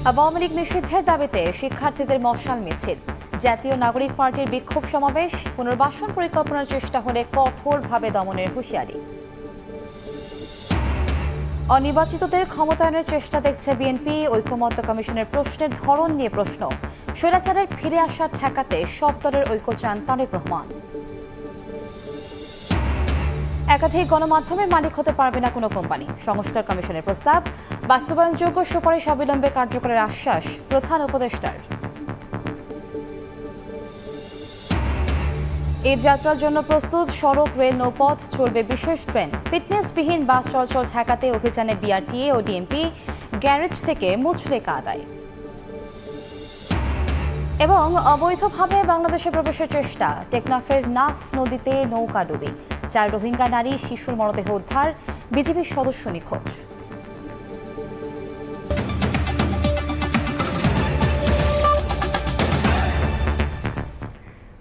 আওয়ামী লীগ নিষিদ্ধের দাবিতে শিক্ষার্থীদের মশাল মিছিল, জাতীয় নাগরিক পার্টির বিক্ষোভ সমাবেশ, পুনর্বাসন পরিকল্পনার চেষ্টা হলে কঠোরভাবে দমনের হুঁশিয়ারি। অনির্বাচিতদের ক্ষমতায়নের চেষ্টা দেখছে বিএনপি, ঐকমত্য কমিশনের প্রশ্নের ধরন নিয়ে প্রশ্ন। স্বৈরাচারের ফিরে আসা ঠেকাতে সব দলের ঐক্য চান তারেক রহমান। একাধিক গণমাধ্যমের মালিক হতে পারবে না কোনো কোম্পানি, সংস্কার কমিশনের প্রস্তাব। বাস্তবায়নযোগ্য সুপারিশ অবিলম্বে কার্যকরের আশ্বাস প্রধান উপদেষ্টার। এই যাত্রার জন্য প্রস্তুত সড়ক, রেল, নৌপথ, চলবে বিশেষ ট্রেন। ফিটনেসবিহীন বাস চলাচল ঠেকাতে অভিযানে বিআরটিএ ও ডিএমপি, গ্যারেজ থেকে মুচলেকা আদায়। এবং অবৈধভাবে বাংলাদেশে প্রবেশের চেষ্টা, টেকনাফের নাফ নদীতে নৌকা ডুবি, 4 রোহিঙ্গা নারী শিশুর মরদেহ উদ্ধার, বিজিবির সদস্য নিখোঁজ।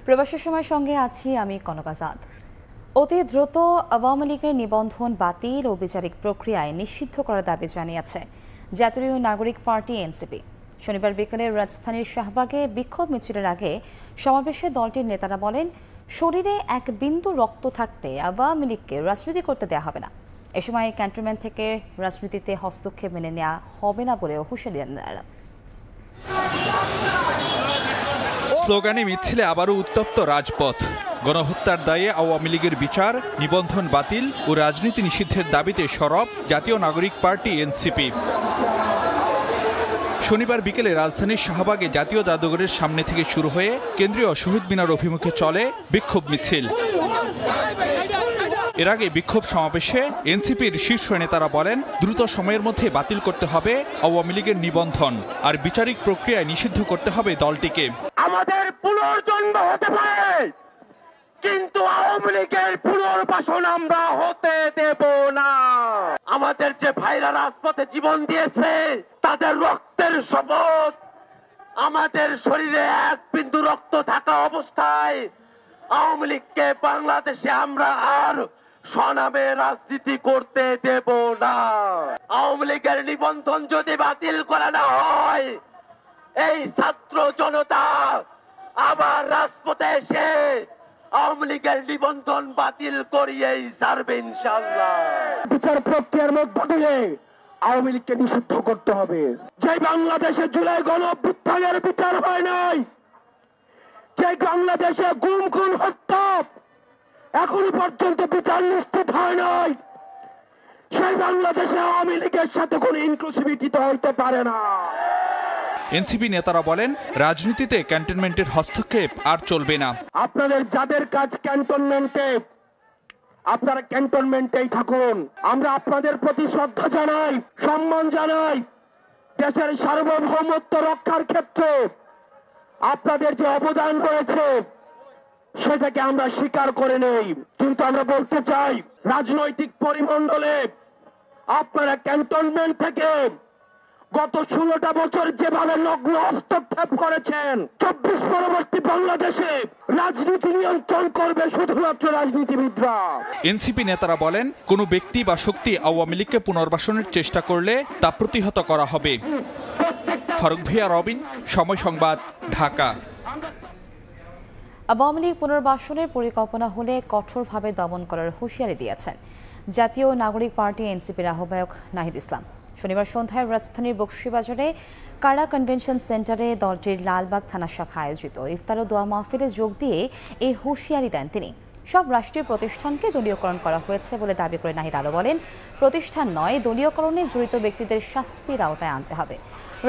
প্রবাসের সময় সঙ্গে আছি আমি কনক আজাদ। অতি দ্রুত আওয়ামী লীগের নিবন্ধন বাতিল ও বিচারিক প্রক্রিয়ায় নিষিদ্ধ করার দাবি জানিয়েছে জাতীয় নাগরিক পার্টি এনসিপি। শনিবার বিকেলে রাজধানীর শাহবাগে বিক্ষোভ মিছিলের আগে সমাবেশে দলটির নেতারা বলেন, শরীরে এক বিন্দু রক্ত থাকতে আওয়ামী লীগকে রাজনীতি করতে দেওয়া হবে না। এ সময় ক্যান্টনমেন্ট থেকে রাজনীতিতে হস্তক্ষেপ মেনে নেওয়া হবে না বলেও হুঁশিয়ারি দেন তারা। স্লোগানে মিছিলে আবারও উত্তপ্ত রাজপথ। গণহত্যার দায়ে আওয়ামী লীগের বিচার, নিবন্ধন বাতিল ও রাজনীতি নিষিদ্ধের দাবিতে সরব জাতীয় নাগরিক পার্টি এনসিপি। শনিবার বিকেলে রাজধানীর শাহবাগে জাতীয় জাদুঘরের সামনে থেকে শুরু হয়ে কেন্দ্রীয় শহীদ মিনার অভিমুখে চলে বিক্ষোভ মিছিল। এর আগে বিক্ষোভ সমাবেশে এনসিপির শীর্ষ নেতারা বলেন, দ্রুত সময়ের মধ্যে বাতিল করতে হবে আওয়ামী লীগের নিবন্ধন আর বিচারিক প্রক্রিয়ায় নিষিদ্ধ করতে হবে দলটিকে। আমাদের পুনর্জন্ম হতে পারে, কিন্তু আওয়ামী লীগের পুনর্বাসন আমরা হতে দেব না। আমাদের যে ভাইরা রাজপথে জীবন দিয়েছে, তাদের রক্তের শপথ, আমাদের শরীরে এক বিন্দু রক্ত থাকা অবস্থায় আওয়ামী লীগকে বাংলাদেশে আমরা আর স্বনামে রাজনীতি করতে দেব না। আওয়ামী লীগের নিবন্ধন যদি বাতিল করা না হয়, এই ছাত্র জনতা আবার রাজপথে এসে আওয়ামী লীগের নিবন্ধন বাতিল করিয়েই ছাড়বে ইনশাআল্লাহ। বিচার প্রক্রিয়ার মধ্য দিয়ে আওয়ামী লীগকে নিষিদ্ধ করতে হবে। যে বাংলাদেশে জুলাই গণঅভ্যুত্থানের বিচার হয় নাই, যে বাংলাদেশে গুম খুন হত্যা এখনো পর্যন্ত বিচার নিশ্চিত হয় নাই, সেই বাংলাদেশে আওয়ামী লীগের সাথে কোনো ইনক্লুসিভিটি তো হইতে পারে না। এনসিপি নেতারা বলেন, রাজনীতিতে ক্যান্টনমেন্টের হস্তক্ষেপ আর চলবে না। আপনাদের যাদের কাজ ক্যান্টনমেন্টে, আপনারা ক্যান্টনমেন্টেই থাকুন। আমরা আপনাদের প্রতি শ্রদ্ধা জানাই, সম্মান জানাই। দেশের সার্বভৌমত্ব রক্ষার ক্ষেত্রে আপনাদের যে অবদান রয়েছে সেটাকে আমরা স্বীকার করে নেই, কিন্তু আমরা বলতে চাই, রাজনৈতিক পরিমণ্ডলে আপনারা ক্যান্টনমেন্ট থেকে গত 16টা বছর যেভাবে নগ্ন হস্তক্ষেপ করেছেন, 24 পরবর্তী বাংলাদেশে রাজনীতি নিয়ন্ত্রণ করবে শুধুমাত্র রাজনীতিবিদরা। এনসিপি নেতারা বলেন, কোনো ব্যক্তি বা শক্তি আওয়ামী লীগকে পুনর্বাসনের চেষ্টা করলে তা প্রতিহত করা হবে। ফারুক ভিয়া, রবিন, সময় সংবাদ, ঢাকা। আওয়ামী লীগ পুনর্বাসনের পরিকল্পনা হলে কঠোরভাবে দমন করার হুঁশিয়ারি দিয়েছেন জাতীয় নাগরিক পার্টি এনসিপির আহ্বায়ক নাহিদ ইসলাম। শনিবার সন্ধ্যায় রাজধানীর বকশীবাজারে কারা কনভেনশন সেন্টারে দলটির লালবাগ থানা শাখা আয়োজিত ইফতার ও দোয়া মাহফিলে যোগ দিয়ে এই হুঁশিয়ারি দেন তিনি। সব রাষ্ট্রীয় প্রতিষ্ঠানকে দলীয়করণ করা হয়েছে বলে দাবি করে নাহিদ আরও বলেন, প্রতিষ্ঠান নয়, দলীয়করণে জড়িত ব্যক্তিদের শাস্তির আওতায় আনতে হবে।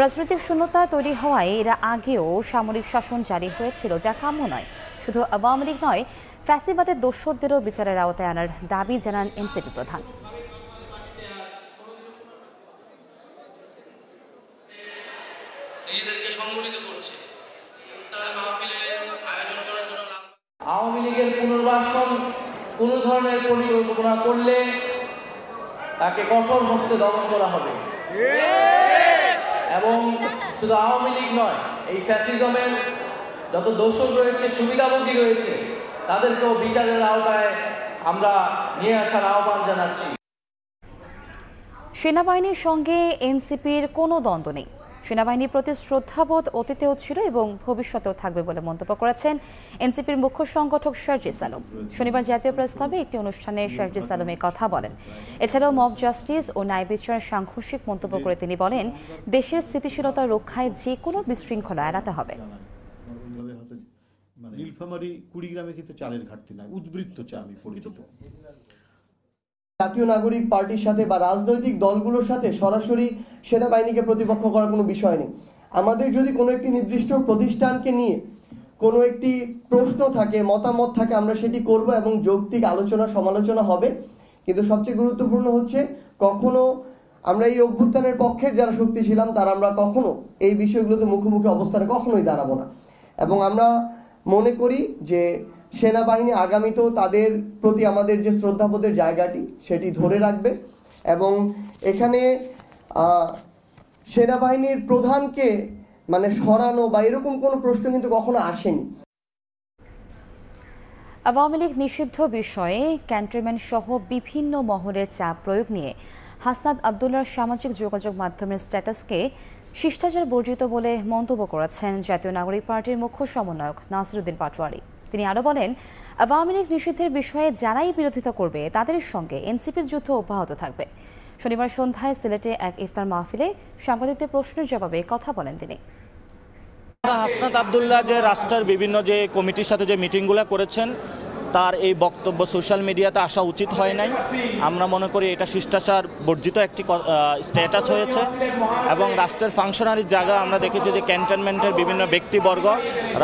রাজনৈতিক শূন্যতা তৈরি হওয়ায় এরা আগেও সামরিক শাসন জারি হয়েছিল, যা কাম্য নয়। শুধু আওয়ামী লীগ নয়, ফ্যাসিবাদের দোসরদেরও বিচারের আওতায় আনার দাবি জানান এনসিপি প্রধান। আওয়ামী লীগের পুনর্বাসন কোনো ধরনের পরিকল্পনা করলে তাকে কঠোর হস্তে দমন করা হবে। এবং শুধু আওয়ামী লীগ নয়, এই ফ্যাসিজমের যত দোষর রয়েছে, সুবিধাভোগী রয়েছে, তাদেরকেও বিচারের আওতায় আমরা নিয়ে আসার আহ্বান জানাচ্ছি। সেনাবাহিনীর সঙ্গে এনসিপির কোনো দ্বন্দ্ব নেই, সেনাবাহিনীর প্রতি শ্রদ্ধাবোধ অতীতেও ছিল এবং ভবিষ্যতেও থাকবে বলে মন্তব্য করেছেন এনসিপির মুখ্য সংগঠক শারজিস আলম। শনিবার জাতীয় প্রেস ক্লাবে একটি অনুষ্ঠানে শারজিস আলম এই কথা বলেন। এছাড়াও মব জাস্টিস ও ন্যায় বিচারের সাংঘর্ষিক মন্তব্য করে তিনি বলেন, দেশের স্থিতিশীলতা রক্ষায় যে কোনো বিশৃঙ্খলা এড়াতে হবে। নীলফামারী কুড়িগ্রামে কিন্তু চালের ঘাটতি নাই, উদ্বৃত্ত চা আমি পরিচিত। জাতীয় নাগরিক পার্টির সাথে বা রাজনৈতিক দলগুলোর সাথে সরাসরি সেনাবাহিনীকে প্রতিপক্ষ করার কোনো বিষয় নেই। আমাদের যদি কোনো একটি নির্দিষ্ট প্রতিষ্ঠানকে নিয়ে কোনো একটি প্রশ্ন থাকে, মতামত থাকে, আমরা সেটি করব এবং যৌক্তিক আলোচনা সমালোচনা হবে। কিন্তু সবচেয়ে গুরুত্বপূর্ণ হচ্ছে কখনো আমরা এই অভ্যুত্থানের পক্ষের যারা শক্তি ছিলাম তারা আমরা কখনো এই বিষয়গুলোতে মুখোমুখি অবস্থানে কখনোই দাঁড়াবো না। এবং আমরা মনে করি যে সেনাবাহিনী আগামীতেও তাদের প্রতি আমাদের যে শ্রদ্ধাবোধের জায়গাটি সেটি ধরে রাখবে এবং এখানে সেনাবাহিনীর প্রধানকে মানে সরানো বা এরকম কোনো প্রশ্ন কিন্তু কখনো আসেনি। আওয়ামী লীগ নিষিদ্ধ বিষয়ে ক্যান্টনমেন্ট সহ বিভিন্ন মহলের চাপ প্রয়োগ নিয়ে হাসনাত আবদুল্লাহর সামাজিক যোগাযোগ মাধ্যমের স্ট্যাটাসকে শিষ্টাচার বর্জিত বলে মন্তব্য করেছেন জাতীয় নাগরিক পার্টির মুখ্য সমন্বয়ক নাসিরউদ্দিন পাটোয়ারি। তিনি আরও বলেন, আওয়ামী লীগ নিষিদ্ধের বিষয়ে যারাই বিরোধিতা করবে তাদের সঙ্গে এনসিপির যুদ্ধ অব্যাহত থাকবে। শনিবার সন্ধ্যায় সিলেটে এক ইফতার মাহফিলে সাংবাদিকদের প্রশ্নের জবাবে কথা বলেন তিনি। হাসনাত আবদুল্লাহ যে রাষ্ট্রের বিভিন্ন যে কমিটির সাথে যে মিটিংগুলো করেছেন তার এই বক্তব্য সোশ্যাল মিডিয়াতে আসা উচিত হয় নাই। আমরা মনে করি এটা শিষ্টাচার বর্জিত একটি স্ট্যাটাস হয়েছে এবং রাষ্ট্রের ফাংশনারির জায়গা আমরা দেখেছি যে ক্যান্টনমেন্টের বিভিন্ন ব্যক্তিবর্গ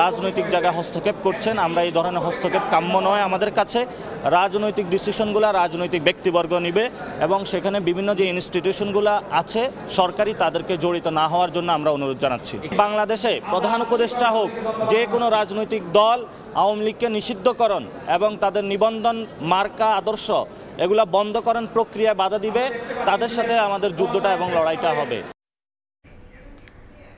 রাজনৈতিক জায়গায় হস্তক্ষেপ করছেন। আমরা এই ধরনের হস্তক্ষেপ কাম্য নয় আমাদের কাছে। রাজনৈতিক ডিসিশনগুলো রাজনৈতিক ব্যক্তিবর্গ নিবে এবং সেখানে বিভিন্ন যে ইনস্টিটিউশনগুলো আছে সরকারি তাদেরকে জড়িত না হওয়ার জন্য আমরা অনুরোধ জানাচ্ছি। বাংলাদেশে প্রধান উপদেষ্টা হোক যে কোনো রাজনৈতিক দল আওয়ামী লীগকে নিষিদ্ধকরণ এবং তাদের নিবন্ধন মার্কা আদর্শ এগুলা বন্ধকরণ প্রক্রিয়ায় বাধা দিবে, তাদের সাথে আমাদের যুদ্ধটা এবং লড়াইটা হবে।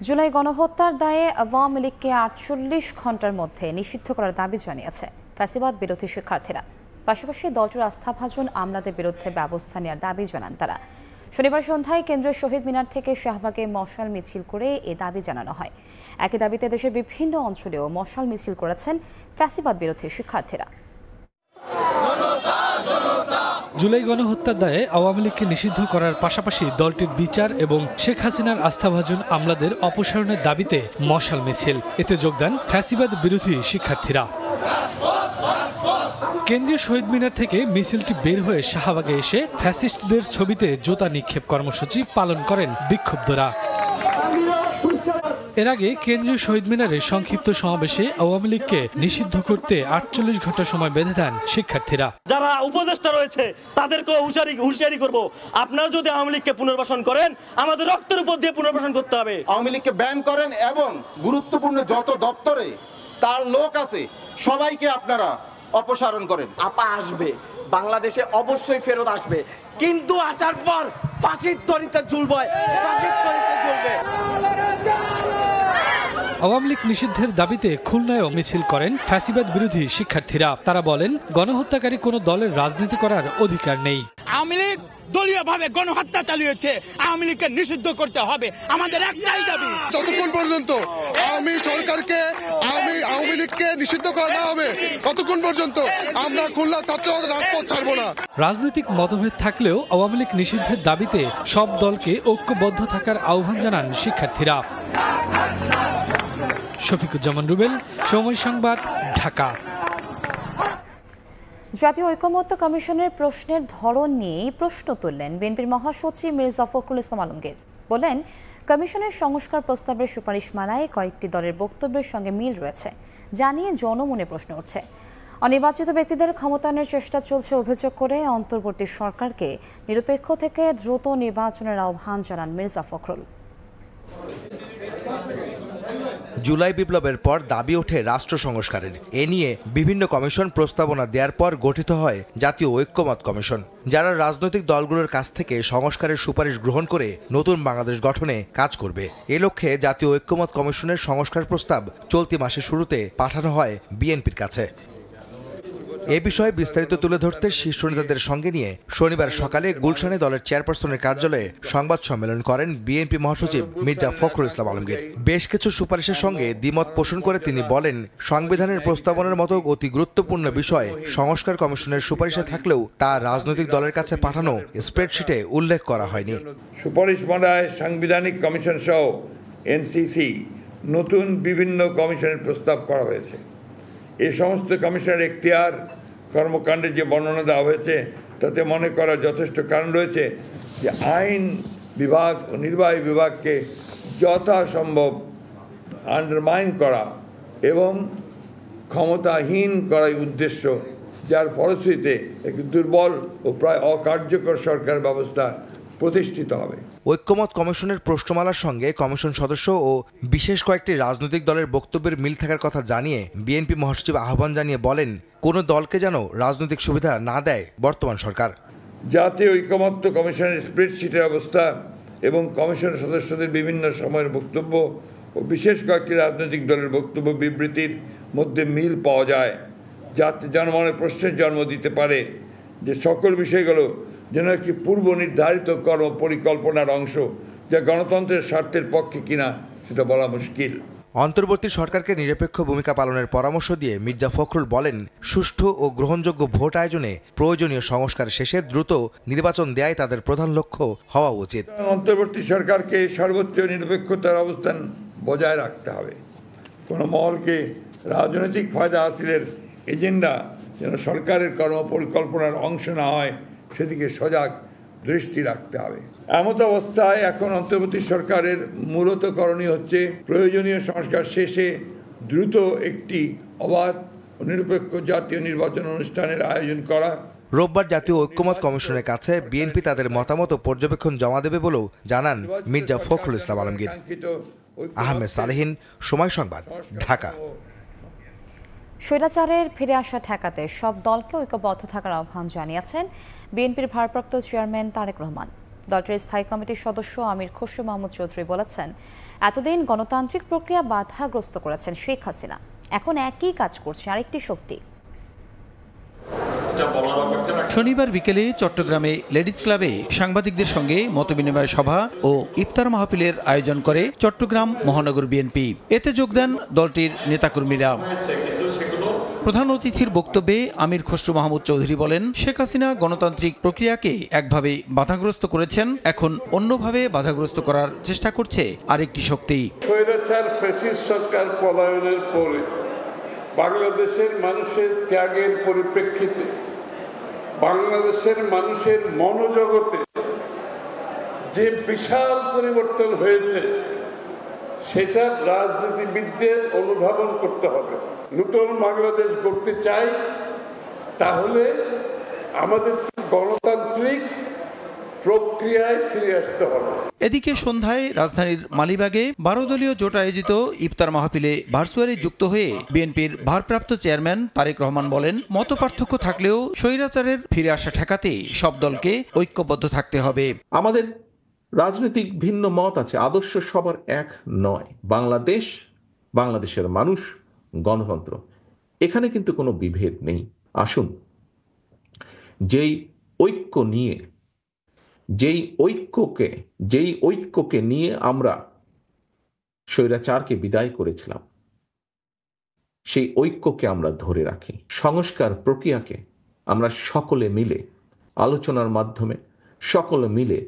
জুলাই গণহত্যার দায়ে আওয়ামী লীগকে ৪৮ ঘণ্টার মধ্যে নিষিদ্ধ করার দাবি জানিয়েছে ফ্যাসিবাদ বিরোধী শিক্ষার্থীরা। পাশাপাশি দলটির আস্থাভাজন আমলাদের বিরুদ্ধে ব্যবস্থা নেওয়ার দাবি জানান তারা। শনিবার সন্ধ্যায় কেন্দ্রীয় শহীদ মিনার থেকে শাহবাগে মশাল মিছিল করে এ দাবি জানানো হয়। একই দাবিতে দেশের বিভিন্ন অঞ্চলেও মশাল মিছিল করেছেন ফ্যাসিবাদ বিরোধী শিক্ষার্থীরা। জুলাই গণহত্যার দায়ে আওয়ামী লীগকে নিষিদ্ধ করার পাশাপাশি দলটির বিচার এবং শেখ হাসিনার আস্থাভাজন আমলাদের অপসারণের দাবিতে মশাল মিছিল। এতে যোগ দেন ফ্যাসিবাদ বিরোধী শিক্ষার্থীরা। কেন্দ্রীয় শহীদ মিনার থেকে মিছিলটি বের হয়ে শাহবাগে এসে ফ্যাসিস্টদের ছবিতে জুতা নিক্ষেপ কর্মসূচি পালন করেন বিক্ষুব্ধরা। এর আগে কেন্দ্রীয় শহীদ মিনারে সংক্ষিপ্ত সমাবেশে আওয়ামী লীগকে নিষিদ্ধ করতে ৪৮ ঘণ্টা সময় বেঁধে দেন শিক্ষার্থীরা। যারা উপদেষ্টা রয়েছে তাদেরকে হুঁশিয়ারি করব, আপনারা যদি আওয়ামী লীগকে পুনর্বাসন করেন আমাদের রক্তের উপর দিয়ে পুনর্বাসন করতে হবে। আওয়ামী লীগকে ব্যান করেন এবং গুরুত্বপূর্ণ যত দপ্তরে তার লোক আছে সবাইকে আপনারা অপসারণ করেন। আপা আসবে, বাংলাদেশে অবশ্যই ফেরত আসবে, কিন্তু আসার পর ফাঁসির দড়িতে ঝুলবে। আওয়ামী লীগ নিষিদ্ধের দাবিতে খুলনায়ও মিছিল করেন ফ্যাসিবাদ বিরোধী শিক্ষার্থীরা। তারা বলেন, গণহত্যাকারী কোনো দলের রাজনীতি করার অধিকার নেই। আওয়ামী লীগ দলীয়ভাবে গণহত্যা চালিয়েছে, আওয়ামী লীগকে নিষিদ্ধ করতে হবে, আমাদের একটাই দাবি। যতক্ষণ পর্যন্ত আওয়ামী সরকারকে আওয়ামী লীগকে নিষিদ্ধ করা না হবে ততক্ষণ পর্যন্ত আমরা খুলনা ছাত্রদের রাজপথ ছাড়ব না। রাজনৈতিক মতভেদ থাকলেও আওয়ামী লীগ নিষিদ্ধের দাবিতে সব দলকে ঐক্যবদ্ধ থাকার আহ্বান জানান শিক্ষার্থীরা। শফিকুজ্জামান রুবেল, সময় সংবাদ, ঢাকা। জাতীয় ঐকমত্য কমিশনের প্রশ্নের ধরন নিয়ে প্রশ্ন তুললেন বিএনপির মহাসচিব মির্জা ফখরুল ইসলাম আলমগীর। বলেন, কমিশনের সংস্কার প্রস্তাবের সুপারিশমালায় কয়েকটি দলের বক্তব্যের সঙ্গে মিল রয়েছে, যা নিয়ে জনমনে প্রশ্ন উঠছে। অনির্বাচিত ব্যক্তিদের ক্ষমতায়নের চেষ্টা চলছে অভিযোগ করে অন্তর্বর্তী সরকারকে নিরপেক্ষ থেকে দ্রুত নির্বাচনের আহ্বান জানান মির্জা ফখরুল। জুলাই বিপ্লবের পর দাবি ওঠে রাষ্ট্র সংস্কারের। এ নিয়ে বিভিন্ন কমিশন প্রস্তাবনা দেওয়ার পর গঠিত হয় জাতীয় ঐক্যমত কমিশন, যারা রাজনৈতিক দলগুলোর কাছ থেকে সংস্কারের সুপারিশ গ্রহণ করে নতুন বাংলাদেশ গঠনে কাজ করবে। এ লক্ষ্যে জাতীয় ঐক্যমত কমিশনের সংস্কার প্রস্তাব চলতি মাসের শুরুতে পাঠানো হয় বিএনপির কাছে। এ বিষয়ে বিস্তারিত তুলে ধরতে শীর্ষ নেতাদের সঙ্গে নিয়ে শনিবার সকালে গুলশানে দলের চেয়ারপারসনের কার্যালয়ে সংবাদ সম্মেলন করেন বিএনপি মহাসচিব মির্জা ফখরুল ইসলাম আলমগীর। বেশ কিছু সুপারিশের সঙ্গে দ্বিমত পোষণ করে তিনি বলেন, সংবিধানের প্রস্তাবনার মতো অতি গুরুত্বপূর্ণ বিষয় সংস্কার কমিশনের সুপারিশে থাকলেও তা রাজনৈতিক দলের কাছে পাঠানো স্প্রেডশিটে উল্লেখ করা হয়নি। সুপারিশ মন্ডায় সাংবিধানিক কমিশন সহ এনসিসি নতুন বিভিন্ন কমিশনের প্রস্তাব করা হয়েছে। এই সমস্ত কমিশনের এখতিয়ার কর্মকাণ্ডের যে বর্ণনা দেওয়া হয়েছে তাতে মনে করার যথেষ্ট কারণ রয়েছে যে আইন বিভাগ ও নির্বাহী বিভাগকে যথাসম্ভব আন্ডারমাইন করা এবং ক্ষমতাহীন করাই উদ্দেশ্য, যার ফলশ্রুতিতে একটি দুর্বল ও প্রায় অকার্যকর সরকার ব্যবস্থা প্রতিষ্ঠিত হবে। ঐক্যমত কমিশনের প্রশ্নমালার সঙ্গে কমিশন সদস্য ও বিশেষ কয়েকটি রাজনৈতিক দলের বক্তব্যের মিল থাকার কথা জানিয়ে বিএনপি মহাসচিব আহ্বান জানিয়ে বলেন, কোনো দলকে যেন রাজনৈতিক সুবিধা না দেয় বর্তমান সরকার। জাতীয় ঐক্যমত্য কমিশনের স্প্রেডশিটের অবস্থা এবং কমিশন সদস্যদের বিভিন্ন সময়ের বক্তব্য ও বিশেষ কয়েকটি রাজনৈতিক দলের বক্তব্য বিবৃতির মধ্যে মিল পাওয়া যায়, যাতে জনমনে প্রশ্নের জন্ম দিতে পারে যে সকল বিষয়গুলো যেন একটি পূর্ব নির্ধারিত কর্ম পরিকল্পনার অংশ, যা গণতন্ত্রের স্বার্থের পক্ষে কিনা সেটা বলা মুশকিল। অন্তর্বর্তী সরকারকে নিরপেক্ষ ভূমিকা পালনের পরামর্শ দিয়ে মির্জা ফখরুল বলেন, সুষ্ঠু ও গ্রহণযোগ্য ভোট আয়োজনে প্রয়োজনীয় সংস্কার শেষে দ্রুত নির্বাচন দেয়াই তাদের প্রধান লক্ষ্য হওয়া উচিত। অন্তর্বর্তী সরকারকে সর্বোচ্চ নিরপেক্ষতার অবস্থান বজায় রাখতে হবে। কোনো মহলকে রাজনৈতিক ফায়দা হাসিলের এজেন্ডা যেন সরকারের কর্ম পরিকল্পনার অংশ না হয় সেদিকে সজাগ দৃষ্টি রাখতে হবে। এমত অবস্থায় এখন অন্তর্বর্তী সরকারের মূলত করণীয় হচ্ছে প্রয়োজনীয় সংস্কার শেষে দ্রুত একটি অবাধ ও নিরপেক্ষ জাতীয় নির্বাচন অনুষ্ঠানের আয়োজন করা। রোববার জাতীয় ঐক্যমত কমিশনের কাছে বিএনপি তাদের মতামত ও পর্যবেক্ষণ জমা দেবে বলেও জানান মির্জা ফখরুল ইসলাম আলমগীর। আহমেদ সালেহীন, সময় সংবাদ, ঢাকা। স্বৈরাচারের ফিরে আসা ঠেকাতে সব দলকে ঐক্যবদ্ধ থাকার আহ্বান জানিয়েছেন বিএনপির ভারপ্রাপ্ত চেয়ারম্যান তারেক রহমান। দলটির স্থায়ী কমিটির সদস্য আমির খসরু মাহমুদ চৌধুরী বলেছেন, এতদিন গণতান্ত্রিক প্রক্রিয়া বাধাগ্রস্ত করেছেন শেখ হাসিনা, এখন একই কাজ করছে আরেকটি শক্তি। শনিবার বিকেলে চট্টগ্রামে লেডিস ক্লাবে সাংবাদিকদের সঙ্গে মতবিনিময় সভা ও ইফতার মাহফিলের আয়োজন করে চট্টগ্রাম মহানগর বিএনপি। এতে যোগ দেন দলটির নেতাকর্মীরা। প্রধান অতিথির বক্তব্যে আমির খসরু মাহমুদ চৌধুরী বলেন, শেখ হাসিনা গণতান্ত্রিক প্রক্রিয়াকে একভাবে বাধাগ্রস্ত করেছেন, এখন অন্যভাবে বাধাগ্রস্ত করার চেষ্টা করছে আরেকটি শক্তি। স্বৈরাচার ফ্যাসিস্ট সরকার পলায়নের পরে বাংলাদেশের মানুষের ত্যাগের পরিপ্রেক্ষিতে বাংলাদেশের মানুষের মনোজগতে যে বিশাল পরিবর্তন হয়েছে সেটা রাজনীতিবিদদের অনুধাবন করতে হবে। নতুন বাংলাদেশ গড়তে চাই, তাহলে আমাদের গণতান্ত্রিক প্রক্রিয়ায় ফিরে আসতে হবে। এদিকে সন্ধ্যায় রাজধানীর মালিবাগে 12 দলীয় জোট আয়োজিত ইফতার মাহফিলে ভার্চুয়ালি যুক্ত হয়ে বিএনপির ভারপ্রাপ্ত চেয়ারম্যান তারেক রহমান বলেন, মতপার্থক্য থাকলেও স্বৈরাচারের ফিরে আসা ঠেকাতে সব দলকে ঐক্যবদ্ধ থাকতে হবে। আমাদের রাজনৈতিক ভিন্ন মত আছে, আদর্শ সবার এক নয়। বাংলাদেশের মানুষ, গণতন্ত্র, এখানে কিন্তু কোনো বিভেদ নেই। আসুন যেই ঐক্যকে নিয়ে আমরা স্বৈরাচারকে বিদায় করেছিলাম, সেই ঐক্যকে আমরা ধরে রাখি। সংস্কার প্রক্রিয়াকে আমরা সকলে মিলে আলোচনার মাধ্যমে সকলে মিলে